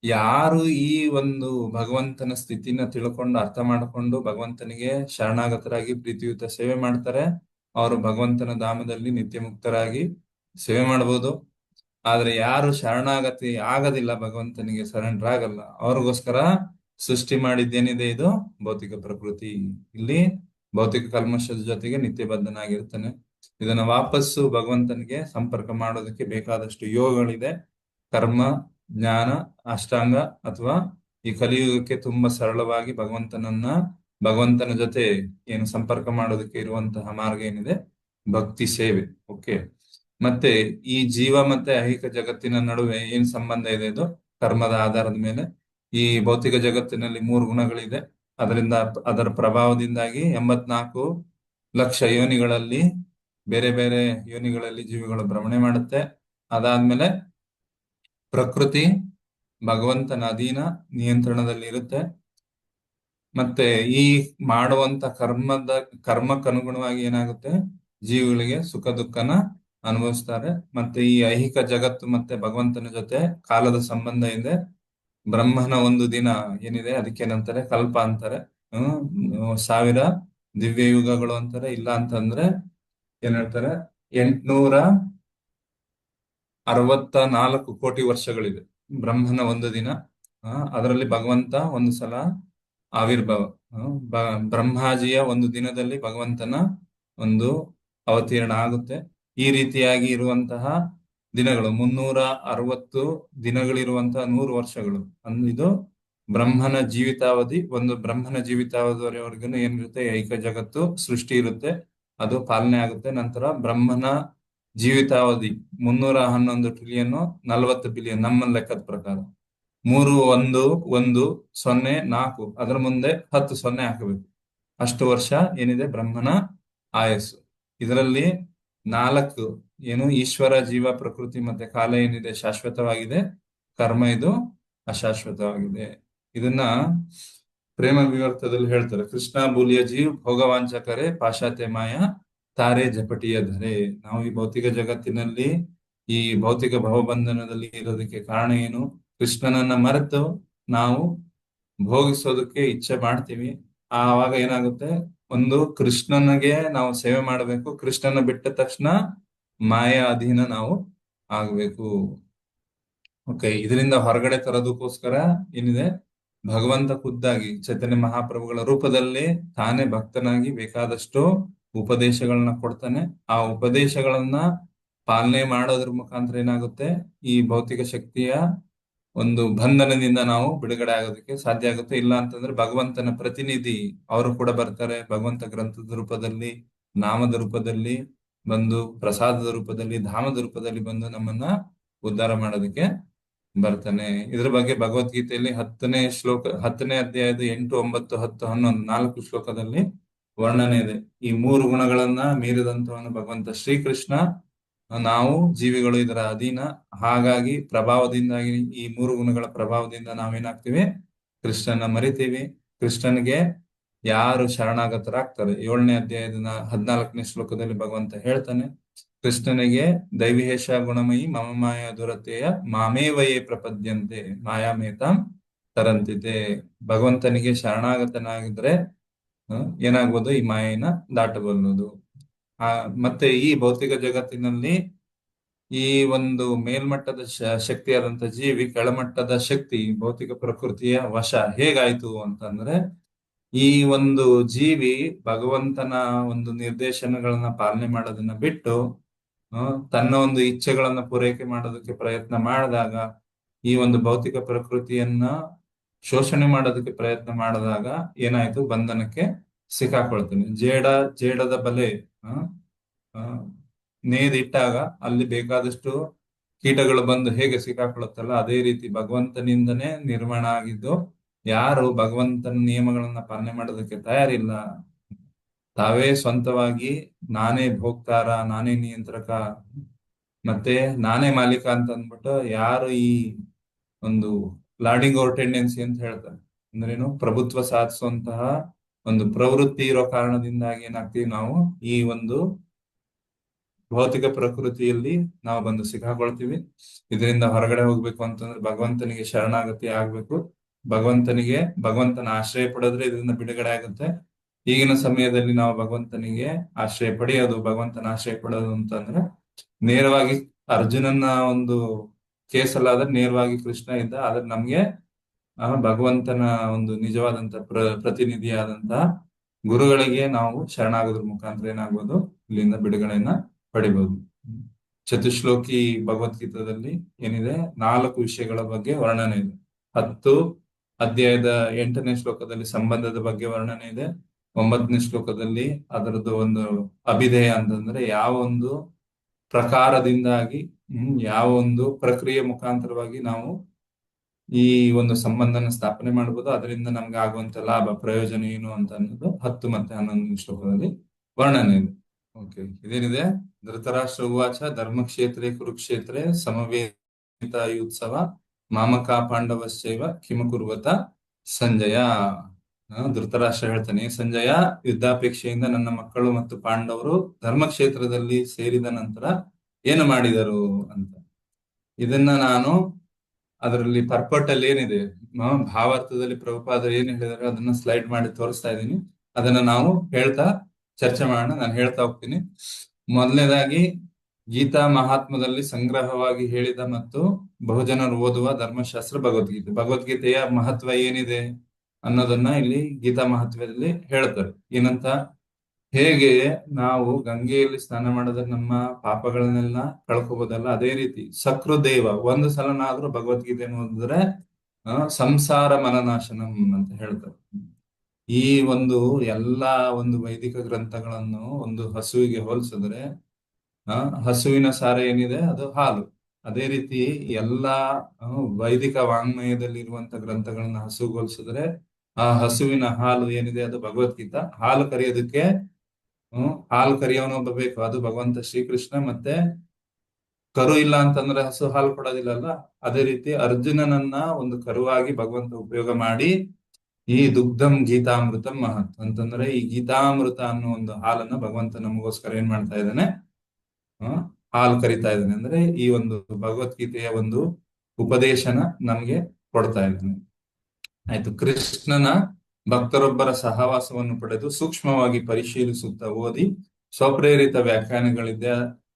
ಯಾರು ಈ ಒಂದು ಭಗವಂತನ ಸ್ಥಿತಿನ ತಿಳ್ಕೊಂಡು ಅರ್ಥ ಮಾಡಿಕೊಂಡು ಭಗವಂತನಿಗೆ ಶರಣಾಗತರಾಗಿ ಪ್ರೀತಿಯುತ ಸೇವೆ ಮಾಡ್ತಾರೆ, ಅವರು ಭಗವಂತನ ಧಾಮದಲ್ಲಿ ನಿತ್ಯ ಮುಕ್ತರಾಗಿ ಸೇವೆ ಮಾಡಬಹುದು. ಆದ್ರೆ ಯಾರು ಶರಣಾಗತಿ ಆಗೋದಿಲ್ಲ, ಭಗವಂತನಿಗೆ ಶರಣರಾಗಲ್ಲ, ಅವ್ರಿಗೋಸ್ಕರ ಸೃಷ್ಟಿ ಮಾಡಿದ್ದೇನಿದೆ? ಇದು ಭೌತಿಕ ಪ್ರಕೃತಿ. ಇಲ್ಲಿ ಭೌತಿಕ ಕಲ್ಮಶದ ಜೊತೆಗೆ ನಿತ್ಯಬದ್ಧನಾಗಿರ್ತಾನೆ. ಇದನ್ನ ವಾಪಸ್ಸು ಭಗವಂತನಿಗೆ ಸಂಪರ್ಕ ಮಾಡೋದಕ್ಕೆ ಬೇಕಾದಷ್ಟು ಯೋಗಗಳಿದೆ. ಕರ್ಮ, ಜ್ಞಾನ, ಅಷ್ಟಾಂಗ ಅಥವಾ ಈ ಕಲಿಯುಗಕ್ಕೆ ತುಂಬಾ ಸರಳವಾಗಿ ಭಗವಂತನ ಜೊತೆ ಏನು ಸಂಪರ್ಕ ಮಾಡೋದಕ್ಕೆ ಇರುವಂತಹ ಮಾರ್ಗ ಏನಿದೆ? ಭಕ್ತಿ ಸೇವೆ. ಓಕೆ. ಮತ್ತೆ ಈ ಜೀವ ಮತ್ತೆ ಐಹಿಕ ಜಗತ್ತಿನ ನಡುವೆ ಏನ್ ಸಂಬಂಧ ಇದೆ? ಇದು ಕರ್ಮದ ಆಧಾರದ ಮೇಲೆ. ಈ ಭೌತಿಕ ಜಗತ್ತಿನಲ್ಲಿ 3 ಗುಣಗಳಿದೆ. ಅದರ ಪ್ರಭಾವದಿಂದಾಗಿ 84 ಲಕ್ಷ ಯೋನಿಗಳಲ್ಲಿ ಬೇರೆ ಬೇರೆ ಯೋನಿಗಳಲ್ಲಿ ಜೀವಿಗಳು ಭ್ರಮಣೆ ಮಾಡುತ್ತೆ. ಅದಾದ್ಮೇಲೆ ಪ್ರಕೃತಿ ಭಗವಂತನ ಅಧೀನ ನಿಯಂತ್ರಣದಲ್ಲಿ ಇರುತ್ತೆ. ಮತ್ತೆ ಈ ಮಾಡುವಂತ ಕರ್ಮಕ್ಕನುಗುಣವಾಗಿ ಏನಾಗುತ್ತೆ, ಜೀವಿಗಳಿಗೆ ಸುಖ ದುಃಖನ ಅನುಭವಿಸ್ತಾರೆ. ಮತ್ತೆ ಈ ಐಹಿಕ ಜಗತ್ತು ಮತ್ತೆ ಭಗವಂತನ ಜೊತೆ ಕಾಲದ ಸಂಬಂಧ ಇದೆ. ಬ್ರಹ್ಮನ ಒಂದು ದಿನ ಏನಿದೆ ಅದಕ್ಕೇನಂತಾರೆ, ಕಲ್ಪ ಅಂತಾರೆ. 1000 ದಿವ್ಯ ಯುಗಗಳು ಅಂತಾರೆ. ಇಲ್ಲ ಅಂತಂದ್ರೆ ಏನ್ ಹೇಳ್ತಾರೆ, 864 ಕೋಟಿ ವರ್ಷಗಳಿದೆ ಬ್ರಹ್ಮನ ಒಂದು ದಿನ. ಅದರಲ್ಲಿ ಭಗವಂತ ಒಂದು ಸಲ ಆವಿರ್ಭಾವ. ಬ್ರಹ್ಮಾಜಿಯ ಒಂದು ದಿನದಲ್ಲಿ ಭಗವಂತನ ಒಂದು ಅವತೀರ್ಣ ಆಗುತ್ತೆ. ಈ ರೀತಿಯಾಗಿ ಇರುವಂತಹ ದಿನಗಳು 360 ದಿನಗಳಿರುವಂತಹ 100 ವರ್ಷಗಳು. ಇದು ಬ್ರಹ್ಮನ ಜೀವಿತಾವಧಿ. ಒಂದು ಬ್ರಹ್ಮನ ಜೀವಿತಾವಧಿವರೆಗೂ ಏನಿರುತ್ತೆ, ಐಕ ಜಗತ್ತು ಸೃಷ್ಟಿ ಇರುತ್ತೆ, ಅದು ಪಾಲನೆ ಆಗುತ್ತೆ. ನಂತರ ಬ್ರಹ್ಮನ ಜೀವಿತಾವಧಿ 311 ಟ್ರಿಲಿಯನ್ 40 ಬಿಲಿಯನ್ ನಮ್ಮ ಲೆಕ್ಕದ ಪ್ರಕಾರ. 31104 ಅದರ ಮುಂದೆ 10 ಸೊನ್ನೆ ಹಾಕಬೇಕು. ಅಷ್ಟು ವರ್ಷ ಏನಿದೆ ಬ್ರಹ್ಮನ ಆಯಸ್ಸು. ಇದರಲ್ಲಿ 4 ಏನು ಈಶ್ವರ, ಜೀವ, ಪ್ರಕೃತಿ ಮತ್ತೆ ಕಾಲ ಏನಿದೆ ಶಾಶ್ವತವಾಗಿದೆ. ಕರ್ಮ ಇದು ಅಶಾಶ್ವತವಾಗಿದೆ. ಇದನ್ನ ಪ್ರೇಮ ವಿವರ್ತದಲ್ಲಿ ಹೇಳ್ತಾರೆ, ಕೃಷ್ಣ ಬೂಲಿಯ ಜೀವ್ ಭೋಗವಾಂಚಕರೆ ಪಾಶಾತೆ ಮಾಯ ತಾರೆ ಜಪಟಿಯ ಧರೆ. ನಾವು ಈ ಭೌತಿಕ ಜಗತ್ತಿನಲ್ಲಿ ಈ ಭೌತಿಕ ಭವಬಂಧನದಲ್ಲಿ ಇರೋದಕ್ಕೆ ಕಾರಣ ಏನು? ಕೃಷ್ಣನನ್ನ ಮರೆತು ನಾವು ಭೋಗಿಸೋದಕ್ಕೆ ಇಚ್ಛೆ ಮಾಡ್ತೀವಿ. ಆವಾಗ ಏನಾಗುತ್ತೆ, ಒಂದು ಕೃಷ್ಣನಿಗೆ ನಾವು ಸೇವೆ ಮಾಡಬೇಕು. ಕೃಷ್ಣನ ಬಿಟ್ಟ ತಕ್ಷಣ ಮಾಯಾ ಅಧೀನ ನಾವು ಆಗ್ಬೇಕು. ಓಕೆ, ಇದರಿಂದ ಹೊರಗಡೆ ತರೋದಕ್ಕೋಸ್ಕರ ಏನಿದೆ, ಭಗವಂತ ಖುದ್ದಾಗಿ ಚೈತನ್ಯ ಮಹಾಪ್ರಭುಗಳ ರೂಪದಲ್ಲಿ ತಾನೇ ಭಕ್ತನಾಗಿ ಬೇಕಾದಷ್ಟು ಉಪದೇಶಗಳನ್ನ ಕೊಡ್ತಾನೆ. ಆ ಉಪದೇಶಗಳನ್ನ ಪಾಲನೆ ಮಾಡೋದ್ರ ಮುಖಾಂತರ ಏನಾಗುತ್ತೆ, ಈ ಭೌತಿಕ ಶಕ್ತಿಯ ಒಂದು ಬಂಧನದಿಂದ ನಾವು ಬಿಡುಗಡೆ ಆಗೋದಕ್ಕೆ ಸಾಧ್ಯ ಆಗುತ್ತೆ. ಇಲ್ಲ ಅಂತಂದ್ರೆ ಭಗವಂತನ ಪ್ರತಿನಿಧಿ ಅವರು ಕೂಡ ಬರ್ತಾರೆ. ಭಗವಂತ ಗ್ರಂಥದ ರೂಪದಲ್ಲಿ, ನಾಮದ ರೂಪದಲ್ಲಿ ಬಂದು, ಪ್ರಸಾದದ ರೂಪದಲ್ಲಿ, ಧಾಮದ ರೂಪದಲ್ಲಿ ಬಂದು ನಮ್ಮನ್ನ ಉದ್ಧಾರ ಮಾಡೋದಕ್ಕೆ ಬರ್ತಾನೆ. ಇದ್ರ ಬಗ್ಗೆ ಭಗವದ್ಗೀತೆಯಲ್ಲಿ 10ನೇ ಅಧ್ಯಾಯದ 8, 9, 10, 11 4 ಶ್ಲೋಕದಲ್ಲಿ ವರ್ಣನೆ ಇದೆ. ಈ 3 ಗುಣಗಳನ್ನ ಮೀರಿದಂತವನು ಭಗವಂತ ಶ್ರೀಕೃಷ್ಣ. ನಾವು ಜೀವಿಗಳು ಇದರ ಅಧೀನ. ಹಾಗಾಗಿ ಪ್ರಭಾವದಿಂದಾಗಿ, ಈ 3 ಗುಣಗಳ ಪ್ರಭಾವದಿಂದ ನಾವೇನಾಗ್ತೀವಿ, ಕೃಷ್ಣನ ಮರಿತೀವಿ. ಕೃಷ್ಣನಿಗೆ ಯಾರು ಶರಣಾಗತರಾಗ್ತಾರೆ, 7ನೇ ಅಧ್ಯಾಯದ 14ನೇ ಶ್ಲೋಕದಲ್ಲಿ ಭಗವಂತ ಹೇಳ್ತಾನೆ, ಕೃಷ್ಣನಿಗೆ ದೈವಿಹೇಶ ಗುಣಮಯಿ ಮಮ ಮಾಯಾ ದುರತೆಯ ಮಾಮೇವಯೇ ಪ್ರಪದ್ಯಂತೆ ಮಾಯಾಮೇತಾಂ ತರಂತಿತೆ. ಭಗವಂತನಿಗೆ ಶರಣಾಗತನಾಗಿದ್ರೆ ಏನಾಗ್ಬೋದು, ಈ ಮಾಯೆನ ದಾಟಬಲ್ಲದು. ಮತ್ತೆ ಈ ಭೌತಿಕ ಜಗತ್ತಿನಲ್ಲಿ ಈ ಒಂದು ಮೇಲ್ಮಟ್ಟದ ಶಕ್ತಿಯಾದಂತ ಜೀವಿ ಕೆಳಮಟ್ಟದ ಶಕ್ತಿ ಭೌತಿಕ ಪ್ರಕೃತಿಯ ವಶ ಹೇಗಾಯ್ತು ಅಂತಂದ್ರೆ, ಈ ಒಂದು ಜೀವಿ ಭಗವಂತನ ಒಂದು ನಿರ್ದೇಶನಗಳನ್ನ ಪಾಲನೆ ಮಾಡೋದನ್ನ ಬಿಟ್ಟು ತನ್ನ ಒಂದು ಇಚ್ಛೆಗಳನ್ನ ಪೂರೈಕೆ ಮಾಡೋದಕ್ಕೆ ಪ್ರಯತ್ನ ಮಾಡಿದಾಗ, ಈ ಒಂದು ಭೌತಿಕ ಪ್ರಕೃತಿಯನ್ನ ಶೋಷಣೆ ಮಾಡೋದಕ್ಕೆ ಪ್ರಯತ್ನ ಮಾಡಿದಾಗ ಏನಾಯ್ತು, ಬಂಧನಕ್ಕೆ ಸಿಕ್ಕಾಕೊಳ್ತಾನೆ. ಜೇಡದ ಬಲೆ ನೇದಿಟ್ಟಾಗ ಅಲ್ಲಿ ಬೇಕಾದಷ್ಟು ಕೀಟಗಳು ಬಂದು ಹೇಗೆ ಸಿಕ್ಕಾಕೊಳುತ್ತಲ್ಲ, ಅದೇ ರೀತಿ ಭಗವಂತನಿಂದನೇ ನಿರ್ಮಾಣ ಆಗಿದ್ದು. ಯಾರು ಭಗವಂತನ ನಿಯಮಗಳನ್ನ ಪಾಲನೆ ಮಾಡೋದಕ್ಕೆ ತಯಾರಿಲ್ಲ, ತಾವೇ ಸ್ವಂತವಾಗಿ ನಾನೇ ಭೋಕ್ತಾರ, ನಾನೇ ನಿಯಂತ್ರಕ, ಮತ್ತೆ ನಾನೇ ಮಾಲೀಕ ಅಂತ ಅಂದ್ಬಿಟ್ಟು ಯಾರು ಈ ಒಂದು ಲಾರ್ಡಿಂಗ್ ಓವರ್ ಟೆಂಡೆನ್ಸಿ ಅಂತ ಹೇಳ್ತಾರೆ, ಅಂದ್ರೇನು, ಪ್ರಭುತ್ವ ಸಾಧಿಸುವಂತಹ ಒಂದು ಪ್ರವೃತ್ತಿ ಇರೋ ಕಾರಣದಿಂದಾಗಿ ಏನಾಗ್ತೀವಿ, ನಾವು ಈ ಒಂದು ಭೌತಿಕ ಪ್ರಕೃತಿಯಲ್ಲಿ ನಾವು ಬಂದು ಸಿಕ್ಕಾಕೊಳ್ತೀವಿ. ಇದರಿಂದ ಹೊರಗಡೆ ಹೋಗ್ಬೇಕು ಅಂತಂದ್ರೆ ಭಗವಂತನಿಗೆ ಶರಣಾಗತಿ ಆಗ್ಬೇಕು. ಭಗವಂತನ ಆಶ್ರಯ ಪಡೆದ್ರೆ ಇದರಿಂದ ಬಿಡುಗಡೆ ಆಗುತ್ತೆ. ಈಗಿನ ಸಮಯದಲ್ಲಿ ನಾವು ಭಗವಂತನಿಗೆ ಆಶ್ರಯ ಪಡೆಯೋದು, ಭಗವಂತನ ಆಶ್ರಯ ಪಡೆಯೋದು ಅಂತಂದ್ರೆ ನೇರವಾಗಿ ಅರ್ಜುನನ ಒಂದು ಕೇಸಲ್ಲಾದ್ರೆ ನೇರವಾಗಿ ಕೃಷ್ಣ ಇದ್ದ. ಆದ್ರೆ ನಮ್ಗೆ ಭಗವಂತನ ಒಂದು ನಿಜವಾದಂತ ಪ್ರತಿನಿಧಿಯಾದಂತ ಗುರುಗಳಿಗೆ ನಾವು ಶರಣಾಗೋದ್ರ ಮುಖಾಂತರ ಏನಾಗ್ಬೋದು, ಇಲ್ಲಿಂದ ಬಿಡುಗಡೆಯನ್ನ ಪಡಿಬಹುದು. ಚತುಶ್ಲೋಕಿ ಭಗವದ್ಗೀತಾದಲ್ಲಿ ಏನಿದೆ, 4 ವಿಷಯಗಳ ಬಗ್ಗೆ ವರ್ಣನೆ ಇದೆ. 10 ಅಧ್ಯಾಯದ 8ನೇ ಶ್ಲೋಕದಲ್ಲಿ ಸಂಬಂಧದ ಬಗ್ಗೆ ವರ್ಣನೆ ಇದೆ. 9ನೇ ಶ್ಲೋಕದಲ್ಲಿ ಅದರದ್ದು ಒಂದು ಅಭಿಧೇಯ ಅಂತಂದ್ರೆ ಯಾವ ಒಂದು ಪ್ರಕಾರದಿಂದಾಗಿ, ಯಾವ ಒಂದು ಪ್ರಕ್ರಿಯೆ ಮುಖಾಂತರವಾಗಿ ನಾವು ಈ ಒಂದು ಸಂಬಂಧನ ಸ್ಥಾಪನೆ ಮಾಡಬಹುದು, ಅದರಿಂದ ನಮ್ಗೆ ಆಗುವಂತ ಲಾಭ ಪ್ರಯೋಜನ ಏನು ಅಂತ ಅನ್ನೋದು 10 ಮತ್ತೆ 11 ಶ್ಲೋಕದಲ್ಲಿ ವರ್ಣನೆ ಇದೆ. ಓಕೆ, ಇದೇನಿದೆ? ಧೃತರಾಷ್ಟ್ರ ಉವಾಚ ಧರ್ಮಕ್ಷೇತ್ರೇ ಕುರುಕ್ಷೇತ್ರೇ ಸಮವೇತಾಯುತ್ಸವ ಮಾಮಕಾ ಪಾಂಡವಶ್ಚೈವ ಕಿಮಕುರ್ವತ ಸಂಜಯ. ಧೃತರಾಷ್ಟ್ರ ಹೇಳ್ತಾನೆ, ಸಂಜಯ, ಯುದ್ಧಾಪೇಕ್ಷೆಯಿಂದ ನನ್ನ ಮಕ್ಕಳು ಮತ್ತು ಪಾಂಡವರು ಧರ್ಮಕ್ಷೇತ್ರದಲ್ಲಿ ಸೇರಿದ ನಂತರ ಏನು ಮಾಡಿದರು ಅಂತ. ಇದನ್ನ ನಾನು ಅದರಲ್ಲಿ ಪರ್ಪಟ್ ಅಲ್ಲಿ ಏನಿದೆ, ಭಾವಾರ್ಥದಲ್ಲಿ ಪ್ರಭುಪಾದರು ಏನ್ ಹೇಳಿದಾರೆ ಅದನ್ನ ಸ್ಲೈಡ್ ಮಾಡಿ ತೋರಿಸ್ತಾ ಇದ್ದೀನಿ. ಅದನ್ನ ನಾವು ಹೇಳ್ತಾ ಚರ್ಚೆ ಮಾಡೋಣ. ನಾನು ಹೇಳ್ತಾ ಹೋಗ್ತೀನಿ. ಮೊದಲನೇದಾಗಿ ಗೀತಾ ಮಹಾತ್ಮದಲ್ಲಿ ಸಂಗ್ರಹವಾಗಿ ಹೇಳಿದ ಮತ್ತು ಬಹುಜನರು ಓದುವ ಧರ್ಮಶಾಸ್ತ್ರ ಭಗವದ್ಗೀತೆ. ಭಗವದ್ಗೀತೆಯ ಮಹತ್ವ ಏನಿದೆ ಅನ್ನೋದನ್ನ ಇಲ್ಲಿ ಗೀತಾ ಮಹತ್ವದಲ್ಲಿ ಹೇಳ್ತಾರೆ. ಏನಂತ, ಹೇಗೆ ನಾವು ಗಂಗೆಯಲ್ಲಿ ಸ್ನಾನ ಮಾಡಿದ್ರೆ ನಮ್ಮ ಪಾಪಗಳನ್ನೆಲ್ಲ ಕಳ್ಕೋಬಹುದಲ್ಲ, ಅದೇ ರೀತಿ ಸಕೃದೇವ ಒಂದು ಸಲನಾದ್ರೂ ಭಗವದ್ಗೀತೆಯನ್ನು ಓದಿದ್ರೆ ಸಂಸಾರ ಮನನಾಶನಂ ಅಂತ ಹೇಳ್ತಾರೆ. ಈ ಒಂದು ಎಲ್ಲಾ ಒಂದು ವೈದಿಕ ಗ್ರಂಥಗಳನ್ನು ಒಂದು ಹಸುವಿಗೆ ಹೋಲಿಸಿದ್ರೆ ಹಸುವಿನ ಸಾರ ಏನಿದೆ ಅದು ಹಾಲು. ಅದೇ ರೀತಿ ಎಲ್ಲಾ ವೈದಿಕ ವಾಂಗ್ಮಯದಲ್ಲಿ ಇರುವಂತ ಗ್ರಂಥಗಳನ್ನ ಹಸುವಿಗೆ ಹೋಲಿಸಿದ್ರೆ ಆ ಹಸುವಿನ ಹಾಲು ಏನಿದೆ ಅದು ಭಗವದ್ಗೀತಾ. ಹಾಲು ಕರೆಯೋದಕ್ಕೆ ಹಾಲು ಕರಿಯವನೊಬ್ಬ ಬೇಕು, ಅದು ಭಗವಂತ ಶ್ರೀಕೃಷ್ಣ. ಮತ್ತೆ ಕರು ಇಲ್ಲ ಅಂತಂದ್ರೆ ಹಸು ಹಾಲು ಕೊಡೋದಿಲ್ಲಲ್ಲ. ಅದೇ ರೀತಿ ಅರ್ಜುನನನ್ನ ಒಂದು ಕರುವಾಗಿ ಭಗವಂತ ಉಪಯೋಗ ಮಾಡಿ ಈ ದುಗ್ಧಂ ಗೀತಾಮೃತಂ ಮಹತ್ ಅಂತಂದ್ರೆ ಈ ಗೀತಾಮೃತ ಅನ್ನೋ ಒಂದು ಹಾಲನ್ನ ಭಗವಂತ ನಮಗೋಸ್ಕರ ಏನ್ ಮಾಡ್ತಾ ಇದ್ದಾನೆ, ಹಾಲು ಕರಿತಾ ಇದ್ದಾನೆ. ಅಂದ್ರೆ ಈ ಒಂದು ಭಗವದ್ಗೀತೆಯ ಒಂದು ಉಪದೇಶನ ನಮ್ಗೆ ಕೊಡ್ತಾ ಇದ್ದಾನೆ. ಆಯ್ತು. ಕೃಷ್ಣನ ಭಕ್ತರೊಬ್ಬರ ಸಹವಾಸವನ್ನು ಪಡೆದು ಸೂಕ್ಷ್ಮವಾಗಿ ಪರಿಶೀಲಿಸುತ್ತಾ ಓದಿ ಸ್ವಪ್ರೇರಿತ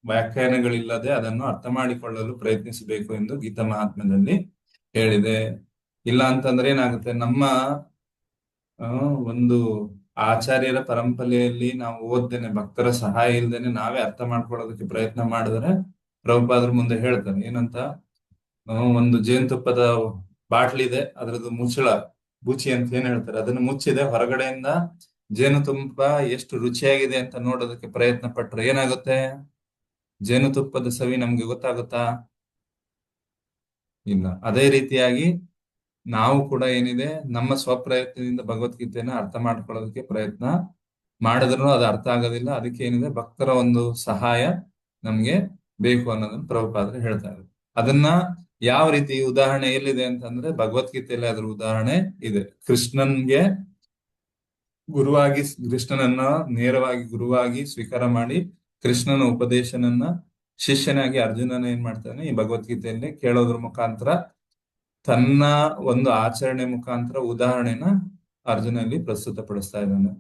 ವ್ಯಾಖ್ಯಾನಗಳಿಲ್ಲದೆ ಅದನ್ನು ಅರ್ಥ ಮಾಡಿಕೊಳ್ಳಲು ಪ್ರಯತ್ನಿಸಬೇಕು ಎಂದು ಗೀತಾ ಮಹಾತ್ಮ್ಯದಲ್ಲಿ ಹೇಳಿದೆ. ಇಲ್ಲ ಅಂತಂದ್ರೆ ಏನಾಗುತ್ತೆ, ನಮ್ಮ ಒಂದು ಆಚಾರ್ಯರ ಪರಂಪರೆಯಲ್ಲಿ ನಾವು ಓದ್ದೇನೆ, ಭಕ್ತರ ಸಹಾಯ ಇಲ್ದೇನೆ ನಾವೇ ಅರ್ಥ ಮಾಡ್ಕೊಳ್ಳೋದಕ್ಕೆ ಪ್ರಯತ್ನ ಮಾಡಿದ್ರೆ ಪ್ರಭುಪಾದರು ಮುಂದೆ ಹೇಳ್ತಾರೆ ಏನಂತ, ಒಂದು ಜೇನುತುಪ್ಪದ ಬಾಟ್ಲಿ ಇದೆ, ಅದ್ರದ್ದು ಮುಚ್ಚಳ ಬೂಚಿ ಅಂತ ಏನ್ ಹೇಳ್ತಾರೆ, ಅದನ್ನು ಮುಚ್ಚಿದೆ, ಹೊರಗಡೆಯಿಂದ ಜೇನುತುಪ್ಪ ಎಷ್ಟು ರುಚಿಯಾಗಿದೆ ಅಂತ ನೋಡೋದಕ್ಕೆ ಪ್ರಯತ್ನ ಪಟ್ರೆ ಏನಾಗುತ್ತೆ, ಜೇನುತುಪ್ಪದ ಸವಿ ನಮ್ಗೆ ಗೊತ್ತಾಗುತ್ತಾ? ಇಲ್ಲ. ಅದೇ ರೀತಿಯಾಗಿ ನಾವು ಕೂಡ ಏನಿದೆ ನಮ್ಮ ಸ್ವಪ್ರಯತ್ನದಿಂದ ಭಗವದ್ಗೀತೆಯನ್ನ ಅರ್ಥ ಮಾಡ್ಕೊಳ್ಳೋದಕ್ಕೆ ಪ್ರಯತ್ನ ಮಾಡಿದ್ರು ಅದು ಅರ್ಥ ಆಗೋದಿಲ್ಲ. ಅದಕ್ಕೆ ಏನಿದೆ, ಭಕ್ತರ ಒಂದು ಸಹಾಯ ನಮ್ಗೆ ಬೇಕು ಅನ್ನೋದನ್ನ ಪ್ರಭುಪಾದರು ಹೇಳ್ತಾ ಇದ್ದಾರೆ. ಅದನ್ನ ಯಾವ ರೀತಿ ಉದಾಹರಣೆ ಎಲ್ಲಿದೆ ಅಂತಂದ್ರೆ ಭಗವದ್ಗೀತೆಯಲ್ಲಿ ಅದ್ರ ಉದಾಹರಣೆ ಇದೆ. ಕೃಷ್ಣನ್ಗೆ ಕೃಷ್ಣನನ್ನ ನೇರವಾಗಿ ಗುರುವಾಗಿ ಸ್ವೀಕಾರ ಮಾಡಿ ಕೃಷ್ಣನ ಉಪದೇಶನನ್ನ ಶಿಷ್ಯನಾಗಿ ಅರ್ಜುನನ ಏನ್ ಮಾಡ್ತಾನೆ, ಈ ಭಗವದ್ಗೀತೆಯಲ್ಲಿ ಕೇಳೋದ್ರ ಮುಖಾಂತರ ತನ್ನ ಒಂದು ಆಚರಣೆ ಮುಖಾಂತರ ಉದಾಹರಣೆನ ಅರ್ಜುನಲ್ಲಿ ಪ್ರಸ್ತುತಪಡಿಸ್ತಾ ಇದ್ದಾನೆ.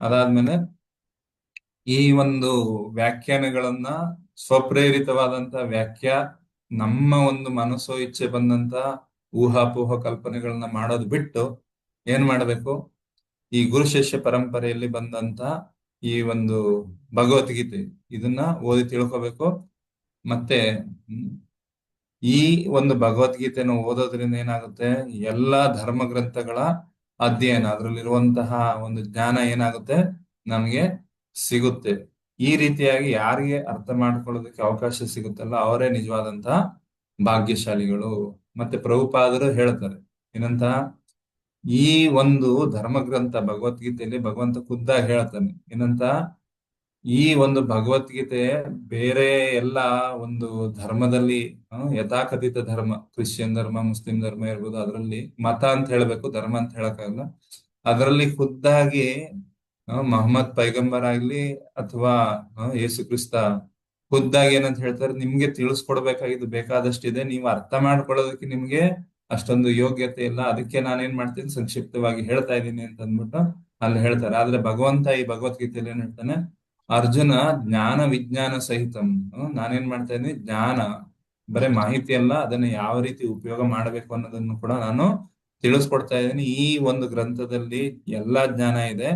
ಅದಾದ್ಮೇಲೆ ಈ ಒಂದು ವ್ಯಾಖ್ಯಾನಗಳನ್ನ ಸ್ವಪ್ರೇರಿತವಾದಂತ ನಮ್ಮ ಒಂದು ಮನಸ್ಸೋ ಇಚ್ಛೆ ಬಂದಂತ ಊಹಾಪೋಹ ಕಲ್ಪನೆಗಳನ್ನ ಮಾಡೋದು ಬಿಟ್ಟು ಏನ್ ಮಾಡ್ಬೇಕು, ಈ ಗುರು ಶಿಷ್ಯ ಪರಂಪರೆಯಲ್ಲಿ ಬಂದಂತ ಈ ಒಂದು ಭಗವದ್ಗೀತೆ ಇದನ್ನ ಓದಿ ತಿಳ್ಕೊಬೇಕು. ಮತ್ತೆ ಈ ಒಂದು ಭಗವದ್ಗೀತೆಯನ್ನು ಓದೋದ್ರಿಂದ ಏನಾಗುತ್ತೆ, ಎಲ್ಲಾ ಧರ್ಮ ಗ್ರಂಥಗಳ ಅಧ್ಯಯನ, ಅದರಲ್ಲಿರುವಂತಹ ಒಂದು ಜ್ಞಾನ ಏನಾಗುತ್ತೆ ನಮ್ಗೆ ಸಿಗುತ್ತೆ. ಈ ರೀತಿಯಾಗಿ ಯಾರಿಗೆ ಅರ್ಥ ಮಾಡ್ಕೊಳ್ಳೋದಕ್ಕೆ ಅವಕಾಶ ಸಿಗುತ್ತಲ್ಲ ಅವರೇ ನಿಜವಾದಂತಹ ಭಾಗ್ಯಶಾಲಿಗಳು. ಮತ್ತೆ ಪ್ರಭುಪಾದರು ಹೇಳ್ತಾರೆ ಏನಂತ, ಈ ಒಂದು ಧರ್ಮ ಗ್ರಂಥ ಭಗವದ್ಗೀತೆಯಲ್ಲಿ ಭಗವಂತ ಖುದ್ದಾಗಿ ಹೇಳ್ತಾನೆ ಏನಂತ, ಈ ಒಂದು ಭಗವದ್ಗೀತೆ ಬೇರೆ ಎಲ್ಲ ಒಂದು ಧರ್ಮದಲ್ಲಿ ಯಥಾಕಥಿತ ಧರ್ಮ, ಕ್ರಿಶ್ಚಿಯನ್ ಧರ್ಮ, ಮುಸ್ಲಿಂ ಧರ್ಮ ಇರ್ಬೋದು, ಅದರಲ್ಲಿ ಮತ ಅಂತ ಹೇಳ್ಬೇಕು, ಧರ್ಮ ಅಂತ ಹೇಳಕ್ಕಾಗಲ್ಲ. ಅದರಲ್ಲಿ ಖುದ್ದಾಗಿ ಮೊಹಮ್ಮದ್ ಪೈಗಂಬರ್ ಆಗ್ಲಿ ಅಥವಾ ಯೇಸು ಕ್ರಿಸ್ತ ಖುದ್ದಾಗಿ ಏನಂತ ಹೇಳ್ತಾರೆ, ನಿಮ್ಗೆ ತಿಳಿಸ್ಕೊಡ್ಬೇಕಾಗಿದ್ದು ಬೇಕಾದಷ್ಟಿದೆ, ನೀವು ಅರ್ಥ ಮಾಡ್ಕೊಳ್ಳೋದಕ್ಕೆ ನಿಮ್ಗೆ ಅಷ್ಟೊಂದು ಯೋಗ್ಯತೆ ಇಲ್ಲ, ಅದಕ್ಕೆ ನಾನೇನ್ ಮಾಡ್ತೀನಿ ಸಂಕ್ಷಿಪ್ತವಾಗಿ ಹೇಳ್ತಾ ಇದ್ದೀನಿ ಅಂತ ಅಂದ್ಬಿಟ್ಟು ಅಲ್ಲಿ ಹೇಳ್ತಾರೆ. ಆದ್ರೆ ಭಗವಂತ ಈ ಭಗವದ್ಗೀತೆಯಲ್ಲಿ ಏನ್ ಹೇಳ್ತಾನೆ, ಅರ್ಜುನ ಜ್ಞಾನ ವಿಜ್ಞಾನ ಸಹಿತಂ, ನಾನೇನ್ ಮಾಡ್ತಾ ಇದ್ದೀನಿ, ಜ್ಞಾನ ಬರೀ ಮಾಹಿತಿ ಅಲ್ಲ, ಅದನ್ನ ಯಾವ ರೀತಿ ಉಪಯೋಗ ಮಾಡಬೇಕು ಅನ್ನೋದನ್ನು ಕೂಡ ನಾನು ತಿಳಿಸ್ಕೊಡ್ತಾ ಇದ್ದೀನಿ. ಈ ಒಂದು ಗ್ರಂಥದಲ್ಲಿ ಎಲ್ಲಾ ಜ್ಞಾನ ಇದೆ,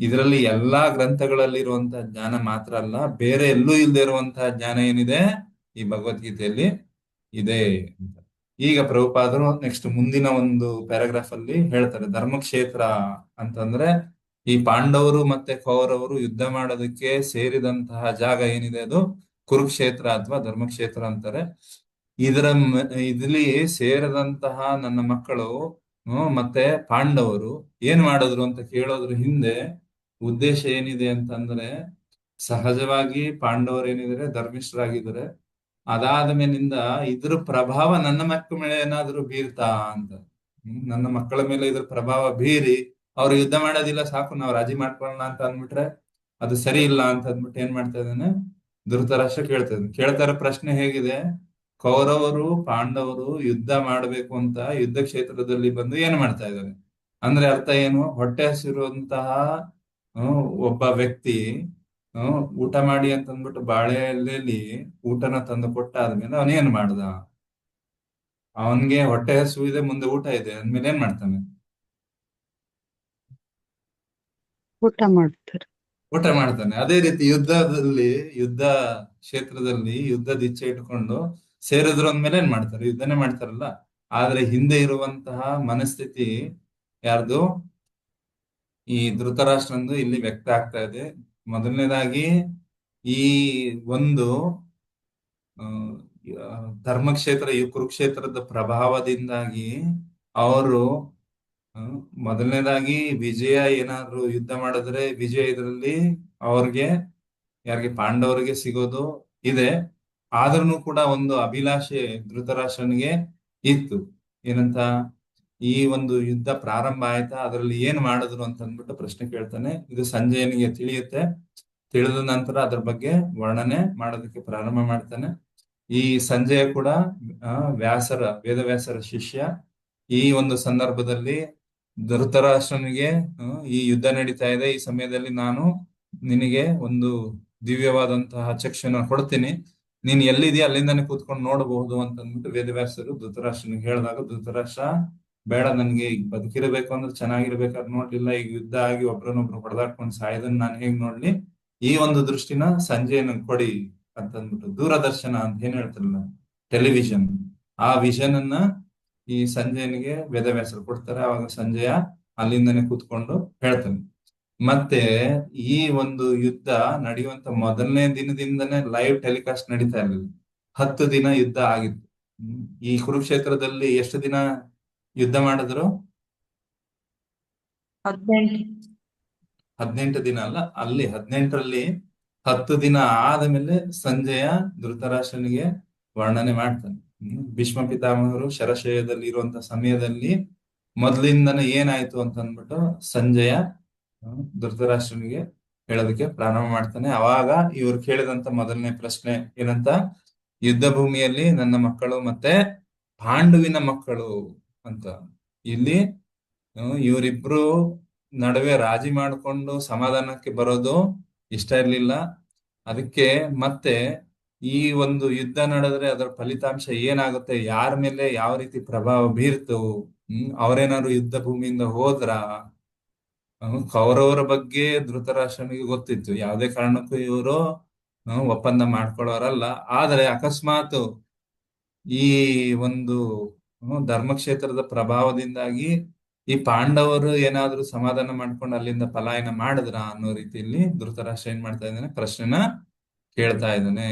ಇದರಲ್ಲಿ ಎಲ್ಲಾ ಗ್ರಂಥಗಳಲ್ಲಿ ಇರುವಂತಹ ಜ್ಞಾನ ಮಾತ್ರ ಅಲ್ಲ, ಬೇರೆ ಎಲ್ಲೂ ಇಲ್ಲದೆ ಇರುವಂತಹ ಜ್ಞಾನ ಏನಿದೆ ಈ ಭಗವದ್ಗೀತೆಯಲ್ಲಿ ಇದೆ ಅಂತ. ಈಗ ಪ್ರಭುಪಾದರು ನೆಕ್ಸ್ಟ್ ಮುಂದಿನ ಒಂದು ಪ್ಯಾರಾಗ್ರಾಫ್ ಅಲ್ಲಿ ಹೇಳ್ತಾರೆ, ಧರ್ಮಕ್ಷೇತ್ರ ಅಂತಂದ್ರೆ ಈ ಪಾಂಡವರು ಮತ್ತೆ ಕೌರವರು ಯುದ್ಧ ಮಾಡೋದಕ್ಕೆ ಸೇರಿದಂತಹ ಜಾಗ ಏನಿದೆ ಅದು ಕುರುಕ್ಷೇತ್ರ ಅಥವಾ ಧರ್ಮಕ್ಷೇತ್ರ ಅಂತಾರೆ. ಇದ್ರಲ್ಲಿ ಸೇರದಂತಹ ನನ್ನ ಮಕ್ಕಳು ಮತ್ತೆ ಪಾಂಡವರು ಏನ್ ಮಾಡಿದ್ರು ಅಂತ ಕೇಳೋದ್ರ ಹಿಂದೆ ಉದ್ದೇಶ ಏನಿದೆ ಅಂತಂದ್ರೆ, ಸಹಜವಾಗಿ ಪಾಂಡವರು ಏನಿದ್ದಾರೆ ಧರ್ಮಿಷ್ಠರಾಗಿದ್ದಾರೆ. ಅದಾದ ಮೇಲಿಂದ ಇದ್ರ ಪ್ರಭಾವ ನನ್ನ ಮಕ್ಕಳ ಮೇಲೆ ಏನಾದ್ರು ಬೀರ್ತಾ ಅಂತ. ನನ್ನ ಮಕ್ಕಳ ಮೇಲೆ ಇದ್ರ ಪ್ರಭಾವ ಬೀರಿ ಅವ್ರು ಯುದ್ಧ ಮಾಡೋದಿಲ್ಲ, ಸಾಕು ನಾವು ರಾಜಿ ಮಾಡ್ಕೊಳ್ಳೋಣ ಅಂತ ಅಂದ್ಬಿಟ್ರೆ ಅದು ಸರಿ ಇಲ್ಲ ಅಂತ ಅಂದ್ಬಿಟ್ಟು ಏನ್ ಮಾಡ್ತಾ ಇದ್ದಾನೆ ಧೃತರಾಷ್ಟ್ರ ಕೇಳ್ತಾ ಇರೋ ಪ್ರಶ್ನೆ ಹೇಗಿದೆ: ಕೌರವರು ಪಾಂಡವರು ಯುದ್ಧ ಮಾಡ್ಬೇಕು ಅಂತ ಯುದ್ಧ ಕ್ಷೇತ್ರದಲ್ಲಿ ಬಂದು ಏನ್ ಮಾಡ್ತಾ ಇದ್ದಾರೆ ಅಂದ್ರೆ ಅರ್ಥ ಏನು? ಹೊಟ್ಟೆ ಹಸಿರುವಂತಹ ಒಬ್ಬ ವ್ಯಕ್ತಿ ಊಟ ಮಾಡಿ ಅಂತ ಅಂದ್ಬಿಟ್ಟು ಬಾಳೆ ಎಲೆಯಲ್ಲಿ ಊಟನ ತಂದು ಕೊಟ್ಟ ಆದ್ಮೇಲೆ ಅವನೇನ್ ಮಾಡ್ದ? ಅವನ್ಗೆ ಹೊಟ್ಟೆ ಹಸು ಇದೆ, ಮುಂದೆ ಊಟ ಇದೆ ಅಂದ್ಮೇಲೆ ಏನ್ ಮಾಡ್ತಾನೆ? ಊಟ ಮಾಡ್ತಾರೆ. ಊಟ ಮಾಡ್ತಾನೆ. ಅದೇ ರೀತಿ ಯುದ್ಧ ಕ್ಷೇತ್ರದಲ್ಲಿ ಯುದ್ಧದ ಇಚ್ಛೆ ಇಟ್ಕೊಂಡು ಸೇರಿದ್ರು ಅಂದ್ಮೇಲೆ ಏನ್ ಮಾಡ್ತಾರೆ? ಯುದ್ಧನೇ ಮಾಡ್ತಾರಲ್ಲ. ಆದ್ರೆ ಹಿಂದೆ ಇರುವಂತಹ ಮನಸ್ಥಿತಿ ಯಾರ್ದು? ಈ ಧೃತರಾಷ್ಟ್ರಂದು ಇಲ್ಲಿ ವ್ಯಕ್ತ ಆಗ್ತಾ ಇದೆ. ಮೊದಲನೇದಾಗಿ ಈ ಒಂದು ಧರ್ಮಕ್ಷೇತ್ರ, ಈ ಕುರುಕ್ಷೇತ್ರದ ಪ್ರಭಾವದಿಂದಾಗಿ ಅವರು ಮೊದಲನೇದಾಗಿ ವಿಜಯ ಏನಾದ್ರು ಯುದ್ಧ ಮಾಡಿದ್ರೆ ವಿಜಯ ಇದರಲ್ಲಿ ಅವ್ರಿಗೆ ಯಾರಿಗೆ ಪಾಂಡವರಿಗೆ ಸಿಗೋದು ಇದೆ. ಆದ್ರೂ ಕೂಡ ಒಂದು ಅಭಿಲಾಷೆ ಧೃತರಾಷ್ಟ್ರನಿಗೆ ಇತ್ತು. ಏನಂತ? ಈ ಒಂದು ಯುದ್ಧ ಪ್ರಾರಂಭ ಆಯ್ತಾ, ಅದರಲ್ಲಿ ಏನ್ ಮಾಡಿದ್ರು ಅಂತ ಅಂದ್ಬಿಟ್ಟು ಪ್ರಶ್ನೆ ಕೇಳ್ತಾನೆ. ಇದು ಸಂಜಯನಿಗೆ ತಿಳಿಯುತ್ತೆ. ತಿಳಿದ ನಂತರ ಅದ್ರ ಬಗ್ಗೆ ವರ್ಣನೆ ಮಾಡೋದಕ್ಕೆ ಪ್ರಾರಂಭ ಮಾಡ್ತಾನೆ. ಈ ಸಂಜಯ ಕೂಡ ವೇದವ್ಯಾಸರ ಶಿಷ್ಯ. ಈ ಒಂದು ಸಂದರ್ಭದಲ್ಲಿ ಧೃತರಾಷ್ಟ್ರನಿಗೆ ಈ ಯುದ್ಧ ನಡೀತಾ ಇದೆ, ಈ ಸಮಯದಲ್ಲಿ ನಾನು ನಿನಗೆ ಒಂದು ದಿವ್ಯವಾದಂತಹ ಚಕ್ಷುನ ಕೊಡ್ತೀನಿ, ನೀನ್ ಎಲ್ಲಿದೆಯಾ ಅಲ್ಲಿಂದಾನೆ ಕೂತ್ಕೊಂಡು ನೋಡಬಹುದು ಅಂತ ಅಂದ್ಬಿಟ್ಟು ವೇದವ್ಯಾಸರು ಧೃತರಾಷ್ಟ್ರನಿಗೆ ಹೇಳಿದಾಗ, ಧೃತರಾಷ್ಟ್ರ ಬೇಡ, ನನ್ಗೆ ಈಗ ಬದುಕಿರ್ಬೇಕು ಅಂದ್ರೆ ಚೆನ್ನಾಗಿರ್ಬೇಕಾದ್ರೆ ನೋಡ್ಲಿಲ್ಲ, ಈಗ ಯುದ್ಧ ಆಗಿ ಒಬ್ರನ್ನೊಬ್ರು ಹೊಡೆದಾಡ್ಕೊಂಡು ಸಾಯೋದನ್ನ ನಾನು ಹೇಗ್ ನೋಡ್ಲಿ, ಈ ಒಂದು ದೃಷ್ಟಿನ ಸಂಜಯನ ಕೊಡಿ ಅಂತ ಅಂದ್ಬಿಟ್ಟು, ದೂರದರ್ಶನ ಅಂತ ಏನ್ ಹೇಳ್ತಾರಲ್ಲ, ಟೆಲಿವಿಷನ್, ಆ ವಿಷನ್ ಅನ್ನ ಈ ಸಂಜಯನಿಗೆ ವೇದವ್ಯಾಸರು ಕೊಡ್ತಾರೆ. ಅವಾಗ ಸಂಜಯ ಅಲ್ಲಿಂದನೇ ಕೂತ್ಕೊಂಡು ಹೇಳ್ತಾನೆ. ಮತ್ತೆ ಈ ಒಂದು ಯುದ್ಧ ನಡೆಯುವಂತ ಮೊದಲನೇ ದಿನದಿಂದನೇ ಲೈವ್ ಟೆಲಿಕಾಸ್ಟ್ ನಡೀತಾ ಇರಲಿಲ್ಲ. 10 ದಿನ ಯುದ್ಧ ಆಗಿತ್ತು. ಈ ಕುರುಕ್ಷೇತ್ರದಲ್ಲಿ ಎಷ್ಟು ದಿನ ಯುದ್ಧ ಮಾಡಿದ್ರು? 18 ದಿನ ಅಲ್ಲ, ಅಲ್ಲಿ 18ರಲ್ಲಿ 10 ದಿನ ಆದಮೇಲೆ ಸಂಜಯ ಧೃತರಾಷ್ಟ್ರನಿಗೆ ವರ್ಣನೆ ಮಾಡ್ತಾನೆ. ಭೀಷ್ಮ ಪಿತಾಮಹರು ಶರಶಯದಲ್ಲಿ ಇರುವಂತ ಸಮಯದಲ್ಲಿ ಮೊದಲಿಂದನೇ ಏನಾಯ್ತು ಅಂತ ಅಂದ್ಬಿಟ್ಟು ಸಂಜಯ ಧೃತರಾಷ್ಟ್ರನಿಗೆ ಹೇಳೋದಕ್ಕೆ ಪ್ರಾರಂಭ ಮಾಡ್ತಾನೆ. ಅವಾಗ ಇವ್ರು ಕೇಳಿದಂತ ಮೊದಲನೇ ಪ್ರಶ್ನೆ ಏನಂತ? ಯುದ್ಧ ಭೂಮಿಯಲ್ಲಿ ನನ್ನ ಮಕ್ಕಳು ಮತ್ತೆ ಪಾಂಡುವಿನ ಮಕ್ಕಳು ಅಂತ. ಇಲ್ಲಿ ಇವರಿಬ್ರು ನಡುವೆ ರಾಜಿ ಮಾಡಿಕೊಂಡು ಸಮಾಧಾನಕ್ಕೆ ಬರೋದು ಇಷ್ಟ ಇರ್ಲಿಲ್ಲ. ಅದಕ್ಕೆ ಮತ್ತೆ ಈ ಒಂದು ಯುದ್ಧ ನಡೆದ್ರೆ ಅದರ ಫಲಿತಾಂಶ ಏನಾಗುತ್ತೆ, ಯಾರ ಮೇಲೆ ಯಾವ ರೀತಿ ಪ್ರಭಾವ ಬೀರ್ತು, ಅವರೇನಾದ್ರು ಯುದ್ಧ ಭೂಮಿಯಿಂದ ಹೋದ್ರ? ಕೌರವರ ಬಗ್ಗೆ ಧೃತರಾಷ್ಟ್ರನಿಗೆ ಗೊತ್ತಿತ್ತು, ಯಾವುದೇ ಕಾರಣಕ್ಕೂ ಇವರು ಒಪ್ಪಂದ ಮಾಡ್ಕೊಳ್ಳೋರಲ್ಲ. ಆದ್ರೆ ಅಕಸ್ಮಾತ್ ಈ ಒಂದು ಧರ್ಮಕ್ಷೇತ್ರದ ಪ್ರಭಾವದಿಂದಾಗಿ ಈ ಪಾಂಡವರು ಏನಾದ್ರು ಸಮಾಧಾನ ಮಾಡ್ಕೊಂಡು ಅಲ್ಲಿಂದ ಪಲಾಯನ ಮಾಡಿದ್ರ ಅನ್ನೋ ರೀತಿಯಲ್ಲಿ ಧೃತರಾಷ್ಟ್ರ ಏನ್ ಮಾಡ್ತಾ ಇದ್ದಾನೆ, ಪ್ರಶ್ನೆನ ಕೇಳ್ತಾ ಇದ್ದಾನೆ.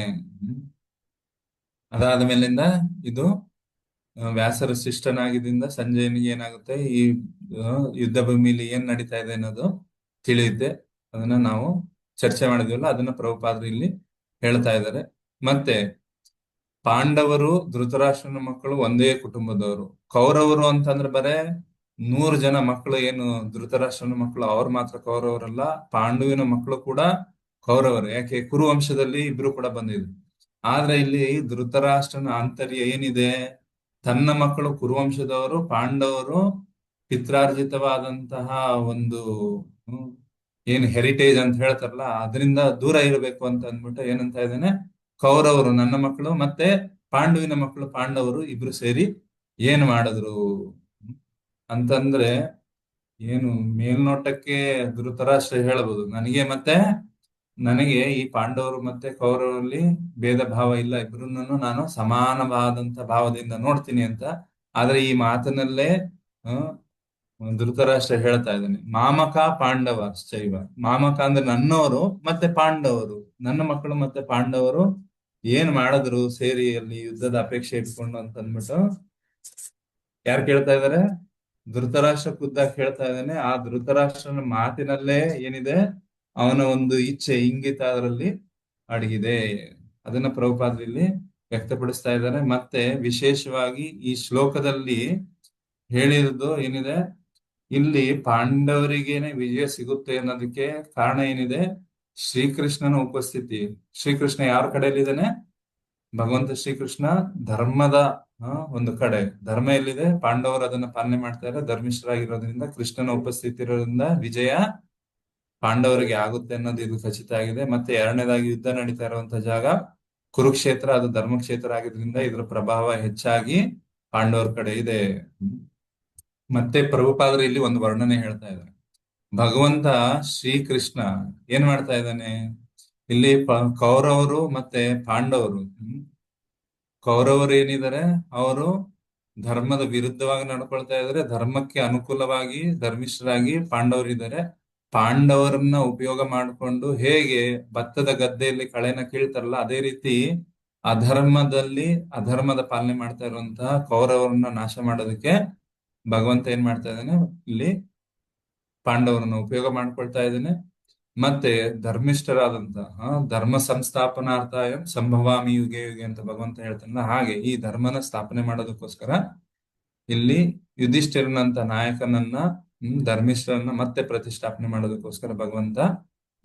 ಅದಾದ ಮೇಲಿಂದ ಇದು ವ್ಯಾಸರ ಶಿಷ್ಟನಾಗಿದ್ದರಿಂದ ಸಂಜಯನಿಗೆ ಏನಾಗುತ್ತೆ, ಈ ಯುದ್ಧ ಭೂಮಿಲಿ ಏನ್ ನಡೀತಾ ಇದೆ ಅನ್ನೋದು ತಿಳಿಯುತ್ತೆ. ಅದನ್ನ ನಾವು ಚರ್ಚೆ ಮಾಡಿದ್ವಲ್ಲ, ಅದನ್ನ ಪ್ರಭುಪಾದರು ಇಲ್ಲಿ ಹೇಳ್ತಾ ಇದ್ದಾರೆ. ಮತ್ತೆ ಪಾಂಡವರು ಧೃತರಾಷ್ಟ್ರನ ಮಕ್ಕಳು ಒಂದೇ ಕುಟುಂಬದವರು. ಕೌರವರು ಅಂತಂದ್ರೆ ಬರೇ 100 ಜನ ಮಕ್ಕಳು ಏನು ಧೃತರಾಷ್ಟ್ರನ ಮಕ್ಕಳು, ಅವ್ರು ಮಾತ್ರ ಕೌರವರಲ್ಲ, ಪಾಂಡುವಿನ ಮಕ್ಕಳು ಕೂಡ ಕೌರವರು. ಯಾಕೆ? ಕುರುವಂಶದಲ್ಲಿ ಇಬ್ರು ಕೂಡ ಬಂದಿದ್ರು. ಆದ್ರೆ ಇಲ್ಲಿ ಧೃತರಾಷ್ಟ್ರನ ಆಂತರ್ಯ ಏನಿದೆ, ತನ್ನ ಮಕ್ಕಳು ಕುರುವಂಶದವರು, ಪಾಂಡವರು ಪಿತ್ರಾರ್ಜಿತವಾದಂತಹ ಒಂದು ಏನು ಹೆರಿಟೇಜ್ ಅಂತ ಹೇಳ್ತಾರಲ್ಲ, ಅದರಿಂದ ದೂರ ಇರಬೇಕು ಅಂತ ಅಂದ್ಬಿಟ್ಟು ಏನಂತ ಇದ್ದಾನೆ, ಕೌರವರು ನನ್ನ ಮಕ್ಕಳು ಮತ್ತೆ ಪಾಂಡುವಿನ ಮಕ್ಕಳು ಪಾಂಡವರು ಇಬ್ರು ಸೇರಿ ಏನ್ ಮಾಡಿದ್ರು ಅಂತಂದ್ರೆ, ಏನು ಮೇಲ್ನೋಟಕ್ಕೆ ಧೃತರಾಷ್ಟ್ರ ಹೇಳಬಹುದು, ನನಗೆ ಈ ಪಾಂಡವರು ಮತ್ತೆ ಕೌರವರಲ್ಲಿ ಭೇದ ಭಾವ ಇಲ್ಲ, ಇಬ್ರನ್ನೂ ನಾನು ಸಮಾನವಾದಂತ ಭಾವದಿಂದ ನೋಡ್ತೀನಿ ಅಂತ. ಆದ್ರೆ ಈ ಮಾತಿನಲ್ಲೇ ಧೃತರಾಷ್ಟ್ರ ಹೇಳ್ತಾ ಇದ್ದಾನೆ, ಮಾಮಕ ಪಾಂಡವ ಶೈವ. ಮಾಮಕ ಅಂದ್ರೆ ನನ್ನವರು ಮತ್ತೆ ಪಾಂಡವರು, ನನ್ನ ಮಕ್ಕಳು ಮತ್ತೆ ಪಾಂಡವರು ಏನ್ ಮಾಡಿದ್ರು ಸೇರಿ ಅಲ್ಲಿ ಯುದ್ಧದ ಅಪೇಕ್ಷೆ ಇಟ್ಕೊಂಡು ಅಂತ ಅಂದ್ಬಿಟ್ಟು ಯಾರು ಕೇಳ್ತಾ ಇದಾರೆ? ಧೃತರಾಷ್ಟ್ರ ಖುದ್ದಾಗಿ ಹೇಳ್ತಾ ಇದ್ದಾನೆ. ಆ ಧೃತರಾಷ್ಟ್ರನ ಮಾತಿನಲ್ಲೇ ಏನಿದೆ, ಅವನ ಒಂದು ಇಚ್ಛೆ ಇಂಗಿತ ಅದರಲ್ಲಿ ಅಡಗಿದೆ. ಅದನ್ನ ಪ್ರಭುಪಾದರು ಇಲ್ಲಿ ವ್ಯಕ್ತಪಡಿಸ್ತಾ ಇದ್ದಾರೆ. ಮತ್ತೆ ವಿಶೇಷವಾಗಿ ಈ ಶ್ಲೋಕದಲ್ಲಿ ಹೇಳಿರೋದು ಏನಿದೆ, ಇಲ್ಲಿ ಪಾಂಡವರಿಗೇನೆ ವಿಜಯ ಸಿಗುತ್ತೆ ಅನ್ನೋದಕ್ಕೆ ಕಾರಣ ಏನಿದೆ? ಶ್ರೀಕೃಷ್ಣನ ಉಪಸ್ಥಿತಿ. ಶ್ರೀಕೃಷ್ಣ ಯಾರ ಕಡೆಯಲ್ಲಿದ್ದಾನೆ? ಭಗವಂತ ಶ್ರೀಕೃಷ್ಣ ಧರ್ಮದ ಒಂದು ಕಡೆ. ಧರ್ಮ ಎಲ್ಲಿದೆ? ಪಾಂಡವರು ಅದನ್ನ ಪಾಲನೆ ಮಾಡ್ತಾ ಇದ್ದಾರೆ. ಧರ್ಮಿಷ್ಠರಾಗಿರೋದ್ರಿಂದ ಕೃಷ್ಣನ ಉಪಸ್ಥಿತಿ ಇರೋದ್ರಿಂದ ವಿಜಯ ಪಾಂಡವರಿಗೆ ಆಗುತ್ತೆ ಅನ್ನೋದು ಇದು ಖಚಿತ ಆಗಿದೆ. ಮತ್ತೆ ಎರಡನೇದಾಗಿ ಯುದ್ಧ ನಡೀತಾ ಇರುವಂತಹ ಜಾಗ ಕುರುಕ್ಷೇತ್ರ, ಅದು ಧರ್ಮಕ್ಷೇತ್ರ ಆಗಿದ್ರಿಂದ ಇದರ ಪ್ರಭಾವ ಹೆಚ್ಚಾಗಿ ಪಾಂಡವರ ಕಡೆ ಇದೆ. ಮತ್ತೆ ಪ್ರಭುಪಾದರು ಇಲ್ಲಿ ಒಂದು ವರ್ಣನೆ ಹೇಳ್ತಾ ಇದ್ದಾರೆ. ಭಗವಂತ ಶ್ರೀಕೃಷ್ಣ ಏನ್ ಮಾಡ್ತಾ ಇದ್ದಾನೆ ಇಲ್ಲಿ? ಕೌರವರು ಮತ್ತೆ ಪಾಂಡವರು, ಕೌರವರು ಏನಿದ್ದಾರೆ ಅವರು ಧರ್ಮದ ವಿರುದ್ಧವಾಗಿ ನಡ್ಕೊಳ್ತಾ ಇದ್ದಾರೆ. ಧರ್ಮಕ್ಕೆ ಅನುಕೂಲವಾಗಿ ಧರ್ಮಿಷ್ಠರಾಗಿ ಪಾಂಡವರಿದ್ದಾರೆ. ಪಾಂಡವರನ್ನ ಉಪಯೋಗ ಮಾಡಿಕೊಂಡು ಹೇಗೆ ಭತ್ತದ ಗದ್ದೆಯಲ್ಲಿ ಕಳೆನ ಕೀಳ್ತಾರಲ್ಲ, ಅದೇ ರೀತಿ ಅಧರ್ಮದ ಪಾಲನೆ ಮಾಡ್ತಾ ಇರುವಂತಹ ಕೌರವರನ್ನ ನಾಶ ಮಾಡೋದಕ್ಕೆ ಭಗವಂತ ಏನ್ ಮಾಡ್ತಾ ಇದ್ದಾನೆ? ಇಲ್ಲಿ ಪಾಂಡವರನ್ನ ಉಪಯೋಗ ಮಾಡ್ಕೊಳ್ತಾ ಇದ್ದಾನೆ. ಮತ್ತೆ ಧರ್ಮಿಷ್ಠರಾದಂತಹ ಧರ್ಮ ಸಂಸ್ಥಾಪನಾರ್ಥಾಯ ಸಂಭವಾಮಿ ಯುಗೆ ಯುಗೆ ಅಂತ ಭಗವಂತ ಹೇಳ್ತಾನಲ್ಲ, ಹಾಗೆ ಈ ಧರ್ಮನ ಸ್ಥಾಪನೆ ಮಾಡೋದಕ್ಕೋಸ್ಕರ ಇಲ್ಲಿ ಯುಧಿಷ್ಠಿರನಂತ ನಾಯಕನನ್ನ ಧರ್ಮಿಷ್ಠರನ್ನ ಮತ್ತೆ ಪ್ರತಿಷ್ಠಾಪನೆ ಮಾಡೋದಕ್ಕೋಸ್ಕರ ಭಗವಂತ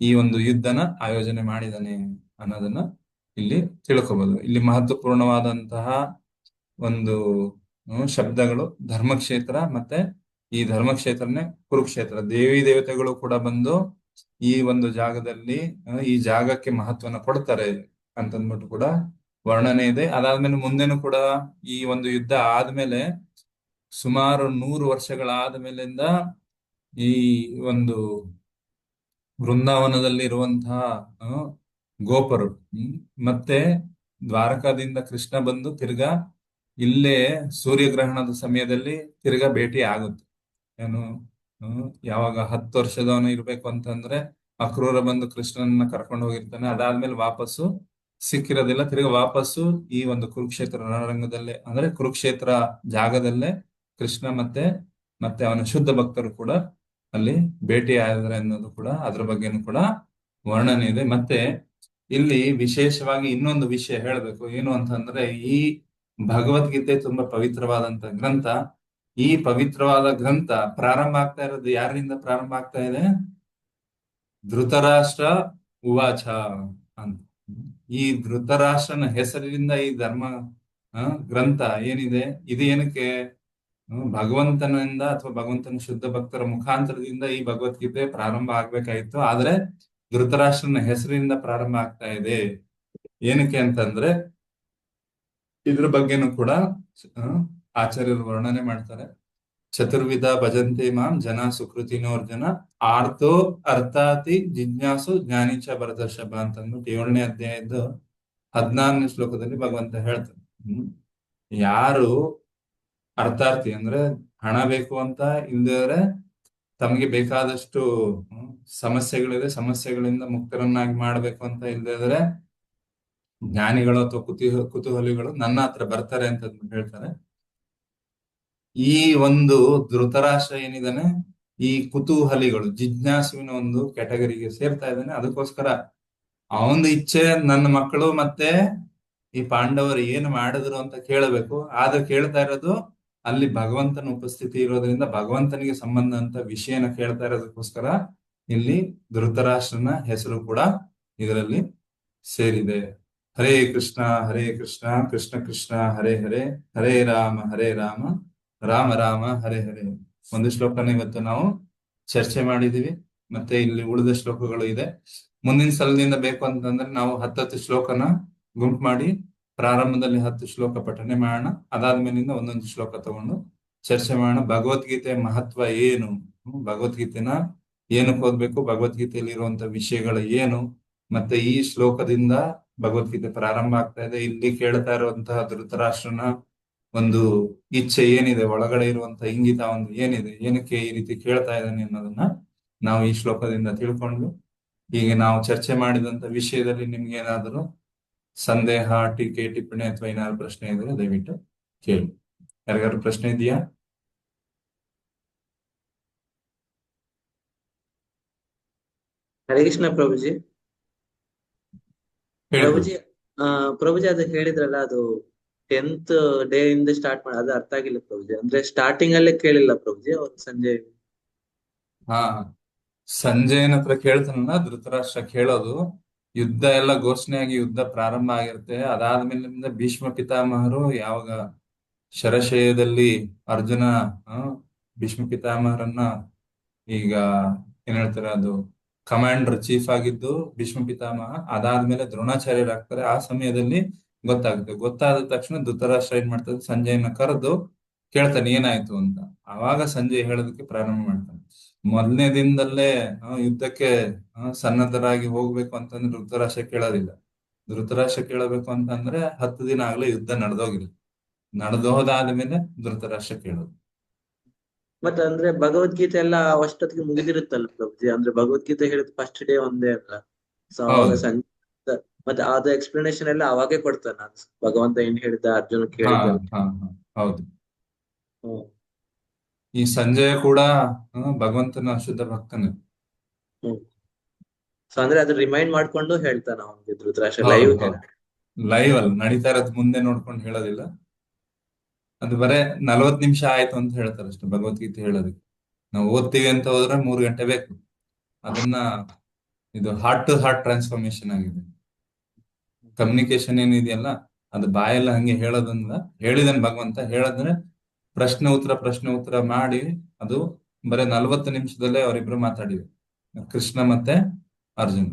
ಈ ಒಂದು ಯುದ್ಧನ ಆಯೋಜನೆ ಮಾಡಿದಾನೆ ಅನ್ನೋದನ್ನ ಇಲ್ಲಿ ತಿಳ್ಕೊಬಹುದು. ಇಲ್ಲಿ ಮಹತ್ವಪೂರ್ಣವಾದಂತಹ ಒಂದು ಶಬ್ದಗಳು ಧರ್ಮಕ್ಷೇತ್ರ, ಮತ್ತೆ ಈ ಧರ್ಮಕ್ಷೇತ್ರನೇ ಕುರುಕ್ಷೇತ್ರ. ದೇವಿ ದೇವತೆಗಳು ಕೂಡ ಬಂದು ಈ ಒಂದು ಜಾಗದಲ್ಲಿ ಈ ಜಾಗಕ್ಕೆ ಮಹತ್ವನ ಕೊಡ್ತಾರೆ ಅಂತಂದ್ಬಿಟ್ಟು ಕೂಡ ವರ್ಣನೆ ಇದೆ. ಅದಾದ್ಮೇಲೆ ಮುಂದೆನೂ ಕೂಡ ಈ ಒಂದು ಯುದ್ಧ ಆದ್ಮೇಲೆ ಸುಮಾರು 100 ವರ್ಷಗಳಾದ ಮೇಲಿಂದ ಈ ಒಂದು ವೃಂದಾವನದಲ್ಲಿ ಇರುವಂತಹ ಗೋಪರು ಮತ್ತೆ ದ್ವಾರಕಾದಿಂದ ಕೃಷ್ಣ ಬಂದು ತಿರ್ಗಾ ಇಲ್ಲೇ ಸೂರ್ಯಗ್ರಹಣದ ಸಮಯದಲ್ಲಿ ತಿರ್ಗಾ ಭೇಟಿ ಆಗುತ್ತೆ. ಏನು ಯಾವಾಗ 10 ವರ್ಷದವನು ಇರ್ಬೇಕು ಅಂತಂದ್ರೆ ಅಕ್ರೂರ ಬಂದು ಕೃಷ್ಣನ ಕರ್ಕೊಂಡು ಹೋಗಿರ್ತಾನೆ. ಅದಾದ್ಮೇಲೆ ವಾಪಸ್ಸು ಸಿಕ್ಕಿರೋದಿಲ್ಲ. ತಿರ್ಗಾ ವಾಪಸ್ಸು ಈ ಒಂದು ಕುರುಕ್ಷೇತ್ರ ರಣರಂಗದಲ್ಲೇ, ಅಂದ್ರೆ ಕುರುಕ್ಷೇತ್ರ ಜಾಗದಲ್ಲೇ ಕೃಷ್ಣ ಮತ್ತೆ ಅವನ ಶುದ್ಧ ಭಕ್ತರು ಕೂಡ ಅಲ್ಲಿ ಭೇಟಿ ಆದ್ರೆ ಅನ್ನೋದು ಕೂಡ ಅದ್ರ ಬಗ್ಗೆನೂ ಕೂಡ ವರ್ಣನೆ ಇದೆ. ಮತ್ತೆ ಇಲ್ಲಿ ವಿಶೇಷವಾಗಿ ಇನ್ನೊಂದು ವಿಷಯ ಹೇಳ್ಬೇಕು. ಏನು ಅಂತಂದ್ರೆ, ಈ ಭಗವದ್ಗೀತೆ ತುಂಬಾ ಪವಿತ್ರವಾದಂತ ಗ್ರಂಥ. ಈ ಪವಿತ್ರವಾದ ಗ್ರಂಥ ಪ್ರಾರಂಭ ಆಗ್ತಾ ಇರೋದು ಯಾರಿಂದ ಪ್ರಾರಂಭ ಆಗ್ತಾ ಇದೆ? ಧೃತರಾಷ್ಟ್ರ ಉವಾಚ ಅಂತ. ಈ ಧೃತರಾಷ್ಟ್ರನ ಹೆಸರಿನಿಂದ ಈ ಧರ್ಮ ಗ್ರಂಥ ಏನಿದೆ ಇದು ಏನಕ್ಕೆ? ಭಗವಂತನಿಂದ ಅಥವಾ ಭಗವಂತನ ಶುದ್ಧ ಭಕ್ತರ ಮುಖಾಂತರದಿಂದ ಈ ಭಗವದ್ಗೀತೆ ಪ್ರಾರಂಭ ಆಗ್ಬೇಕಾಗಿತ್ತು. ಆದ್ರೆ ಧೃತರಾಷ್ಟ್ರನ ಹೆಸರಿನಿಂದ ಪ್ರಾರಂಭ ಆಗ್ತಾ ಇದೆ. ಏನಕ್ಕೆ ಅಂತಂದ್ರೆ ಇದ್ರ ಬಗ್ಗೆನೂ ಕೂಡ ಆಚಾರ್ಯರು ವರ್ಣನೆ ಮಾಡ್ತಾರೆ. ಚತುರ್ವಿಧ ಭಜಂತೆ ಮಾಂ ಜನ ಸುಕೃತಿನೋರ್ಜನ ಆರ್ತೋ ಅರ್ಥಾತಿ ಜಿಜ್ಞಾಸು ಜ್ಞಾನಿಚ ಭರತರ್ಷಭ ಅಂತಂದ್ಬಿಟ್ಟು 7ನೇ ಅಧ್ಯಾಯದ 16ನೇ ಶ್ಲೋಕದಲ್ಲಿ ಭಗವಂತ ಹೇಳ್ತಾನೆ. ಯಾರು ಅರ್ಥಾರ್ಥಿ ಅಂದ್ರೆ ಹಣ ಬೇಕು ಅಂತ ಇಲ್ದಿದ್ರೆ, ತಮಗೆ ಬೇಕಾದಷ್ಟು ಸಮಸ್ಯೆಗಳಿದೆ, ಸಮಸ್ಯೆಗಳಿಂದ ಮುಕ್ತರನ್ನಾಗಿ ಮಾಡ್ಬೇಕು ಅಂತ ಇಲ್ದಿದ್ರೆ, ಜ್ಞಾನಿಗಳು ಅಥವಾ ಕುತೂಹಲಿಗಳು ನನ್ನ ಹತ್ರ ಬರ್ತಾರೆ ಅಂತ ಹೇಳ್ತಾರೆ. ಈ ಒಂದು ಧೃತರಾಷ್ಟ್ರ ಏನಿದಾನೆ, ಈ ಕುತೂಹಲಿಗಳು ಜಿಜ್ಞಾಸುವಿನ ಒಂದು ಕ್ಯಾಟಗರಿಗೆ ಸೇರ್ತಾ ಇದ್ದಾನೆ. ಅದಕ್ಕೋಸ್ಕರ ಅವನ ಇಚ್ಛೆ ನನ್ನ ಮಕ್ಕಳು ಮತ್ತೆ ಈ ಪಾಂಡವರು ಏನು ಮಾಡಿದ್ರು ಅಂತ ಕೇಳಬೇಕು. ಆದ್ರೆ ಕೇಳ್ತಾ ಇರೋದು ಅಲ್ಲಿ ಭಗವಂತನ ಉಪಸ್ಥಿತಿ ಇರೋದ್ರಿಂದ ಭಗವಂತನಿಗೆ ಸಂಬಂಧ ಅಂತ ವಿಷಯನ ಕೇಳ್ತಾ ಇರೋದಕ್ಕೋಸ್ಕರ ಇಲ್ಲಿ ಧೃತರಾಷ್ಟ್ರನ ಹೆಸರು ಕೂಡ ಇದರಲ್ಲಿ ಸೇರಿದೆ. ಹರೇ ಕೃಷ್ಣ ಕೃಷ್ಣ ಕೃಷ್ಣ ಹರೇ ಹರೇ, ಹರೇ ರಾಮ ರಾಮ ರಾಮ ಹರೇ ಹರೇ. ಒಂದು ಶ್ಲೋಕನ ಇವತ್ತು ನಾವು ಚರ್ಚೆ ಮಾಡಿದೀವಿ. ಮತ್ತೆ ಇಲ್ಲಿ ಉಳಿದ ಶ್ಲೋಕಗಳು ಇದೆ. ಮುಂದಿನ ಸಲದಿಂದ ಬೇಕು ಅಂತಂದ್ರೆ ನಾವು 10 ಶ್ಲೋಕನ ಗುಂಪು ಮಾಡಿ ಪ್ರಾರಂಭದಲ್ಲಿ 10 ಶ್ಲೋಕ ಪಠನೆ ಮಾಡೋಣ. ಅದಾದ್ಮೇಲಿಂದ ಒಂದೊಂದು ಶ್ಲೋಕ ತಗೊಂಡು ಚರ್ಚೆ ಮಾಡೋಣ. ಭಗವದ್ಗೀತೆಯ ಮಹತ್ವ ಏನು, ಭಗವದ್ಗೀತೆನ ಏನಕ್ಕೆ ಓದ್ಬೇಕು, ಭಗವದ್ಗೀತೆಯಲ್ಲಿ ಇರುವಂತ ವಿಷಯಗಳು ಏನು, ಮತ್ತೆ ಈ ಶ್ಲೋಕದಿಂದ ಭಗವದ್ಗೀತೆ ಪ್ರಾರಂಭ ಆಗ್ತಾ ಇದೆ. ಇಲ್ಲಿ ಕೇಳ್ತಾ ಇರುವಂತಹ ಧೃತರಾಷ್ಟ್ರನ ಒಂದು ಇಚ್ಛೆ ಏನಿದೆ, ಒಳಗಡೆ ಇರುವಂತಹ ಇಂಗಿತ ಒಂದು ಏನಿದೆ, ಏನಕ್ಕೆ ಈ ರೀತಿ ಕೇಳ್ತಾ ಇದ್ದಾನೆ ಅನ್ನೋದನ್ನ ನಾವು ಈ ಶ್ಲೋಕದಿಂದ ತಿಳ್ಕೊಂಡು, ಹೀಗೆ ನಾವು ಚರ್ಚೆ ಮಾಡಿದಂತ ವಿಷಯದಲ್ಲಿ ನಿಮ್ಗೆ ಏನಾದರೂ ಸಂದೇಹ, ಟೀಕೆ, ಟಿಪ್ಪಣಿ ಅಥವಾ ಏನಾದ್ರು ಪ್ರಶ್ನೆ ಇದ್ರೆ ದಯವಿಟ್ಟು ಕೇಳಿ. ಯಾರಿಗಾದ್ರು ಪ್ರಶ್ನೆ ಇದೆಯಾ? ಹರೇ ಕೃಷ್ಣ ಪ್ರಭುಜಿ. ಹೇಳ್ಬೋದು. ಪ್ರಭುಜಿ ಪ್ರಭುಜಿ ಅದು ಹೇಳಿದ್ರಲ್ಲ, ಅದು 10th ಡೇ ಇಂದ ಸ್ಟಾರ್ಟ್ ಮಾಡಿ, ಅದು ಅರ್ಥ ಆಗಿಲ್ಲ ಪ್ರಭುಜಿ. ಅಂದ್ರೆ ಸ್ಟಾರ್ಟಿಂಗ್ ಅಲ್ಲೇ ಕೇಳಿಲ್ಲ ಪ್ರಭುಜಿ ಅವ್ರು ಸಂಜೆ. ಹಾ, ಸಂಜಯನ ಹತ್ರ ಕೇಳ್ತಾನಲ್ಲ ಧೃತರಾಷ್ಟ್ರ ಕೇಳೋದು, ಯುದ್ಧ ಎಲ್ಲ ಘೋಷಣೆಯಾಗಿ ಯುದ್ಧ ಪ್ರಾರಂಭ ಆಗಿರುತ್ತೆ. ಅದಾದ್ಮೇಲಿಂದ ಭೀಷ್ಮ ಪಿತಾಮಹರು ಯಾವಾಗ ಶರಶಯದಲ್ಲಿ ಅರ್ಜುನ ಭೀಷ್ಮ ಪಿತಾಮಹರನ್ನ ಈಗ ಏನ್ ಹೇಳ್ತಾರೆ, ಅದು ಕಮಾಂಡರ್ ಚೀಫ್ ಆಗಿದ್ದು ಭೀಷ್ಮ ಪಿತಾಮಹ. ಅದಾದ್ಮೇಲೆ ದ್ರೋಣಾಚಾರ್ಯರಾಗ್ತಾರೆ. ಆ ಸಮಯದಲ್ಲಿ ಗೊತ್ತಾಗುತ್ತೆ. ಗೊತ್ತಾದ ತಕ್ಷಣ ಧೃತರಾಷ್ಟ್ರ ಏನ್ ಮಾಡ್ತಾರೆ, ಸಂಜಯನ ಕರೆದು ಕೇಳ್ತಾನೆ ಏನಾಯ್ತು ಅಂತ. ಆವಾಗ ಸಂಜಯ್ ಹೇಳೋದಕ್ಕೆ ಪ್ರಾರಂಭ ಮಾಡ್ತಾನೆ. ಮೊದಲನೇ ದಿನದಲ್ಲೇ ಯುದ್ಧಕ್ಕೆ ಸನ್ನದ್ಧರಾಗಿ ಹೋಗ್ಬೇಕು ಅಂತಂದ್ರೆ ಧೃತರಾಷ್ಟ್ರ ಕೇಳೋದಿಲ್ಲ. ಧೃತರಾಷ್ಟ್ರ ಕೇಳಬೇಕು ಅಂತಂದ್ರೆ 10 ದಿನ ಆಗ್ಲೇ ಯುದ್ಧ ನಡೆದೋಗಿಲ್ಲ. ನಡೆದೋದಾದ್ಮೇಲೆ ಧೃತರಾಷ್ಟ್ರ ಕೇಳೋದು. ಮತ್ತೆ ಅಂದ್ರೆ ಭಗವದ್ಗೀತೆ ಎಲ್ಲ ಅಷ್ಟೊತ್ತಿಗೆ ಮುಗಿದಿರುತ್ತಲ್ಲ ಪ್ರಭುಜಿ. ಅಂದ್ರೆ ಭಗವದ್ಗೀತೆ ಹೇಳಿದ್ ಫಸ್ಟ್ ಡೇ ಒಂದೇ ಅಲ್ಲ. ಸೊ ಅವಾಗ ಹೌದು. ಸಂಜೆ ಮತ್ತೆ ಅದು ಎಕ್ಸ್ಪ್ಲನೇಷನ್ ಎಲ್ಲ ಅವಾಗೇ ಕೊಡ್ತಾನ, ಭಗವಂತ ಏನ್ ಹೇಳಿದ್ದ, ಅರ್ಜುನ ಹಾ ಕೇಳಿದ್ದೆಲ್ಲ. ಹಾ ಹಾ ಹೌದು. ಹ್ಮ್ ಈ ಸಂಜಯ ಕೂಡ ಭಗವಂತನ ಶುದ್ಧ ಭಕ್ತನೇ. ಹ್ಮ್ ಸೊ ಅಂದ್ರೆ ಅದು ರಿಮೈಂಡ್ ಮಾಡ್ಕೊಂಡು ಹೇಳ್ತಾನ ಅವನಿಗೆ ಧೃತರಾಷ್ಟ್ರ ಹೌದು ಲೈವ್ ಹೌದು. ಲೈವ್ ಅಲ್ಲಿ ನಡೀತಾ ಇರೋದ್ ಮುಂದೆ ನೋಡ್ಕೊಂಡು ಹೇಳೋದಿಲ್ಲ. ಅದು ಬರೇ 40 ನಿಮಿಷ ಆಯ್ತು ಅಂತ ಹೇಳ್ತಾರೆ ಅಷ್ಟೇ ಭಗವದ್ಗೀತೆ ಹೇಳೋದಕ್ಕೆ. ನಾವು ಓದ್ತೀವಿ ಅಂತ ಹೋದ್ರೆ 3 ಗಂಟೆ ಬೇಕು. ಅದನ್ನ ಇದು ಹಾರ್ಟ್ ಟು ಹಾರ್ಟ್ ಟ್ರಾನ್ಸ್ಫಾರ್ಮೇಶನ್ ಆಗಿದೆ. ಕಮ್ಯುನಿಕೇಶನ್ ಏನಿದೆಯಲ್ಲ ಅದು ಬಾಯೆಲ್ಲ ಹಂಗೆ ಹೇಳೋದನ್ನ ಹೇಳಿದನ್ ಭಗವಂತ. ಹೇಳದ್ರೆ ಪ್ರಶ್ನೆ ಉತ್ತರ ಮಾಡಿ ಅದು ಬರೀ 40 ನಿಮಿಷದಲ್ಲೇ ಅವರಿಬ್ರು ಮಾತಾಡಿದ್ರು, ಕೃಷ್ಣ ಮತ್ತೆ ಅರ್ಜುನ್.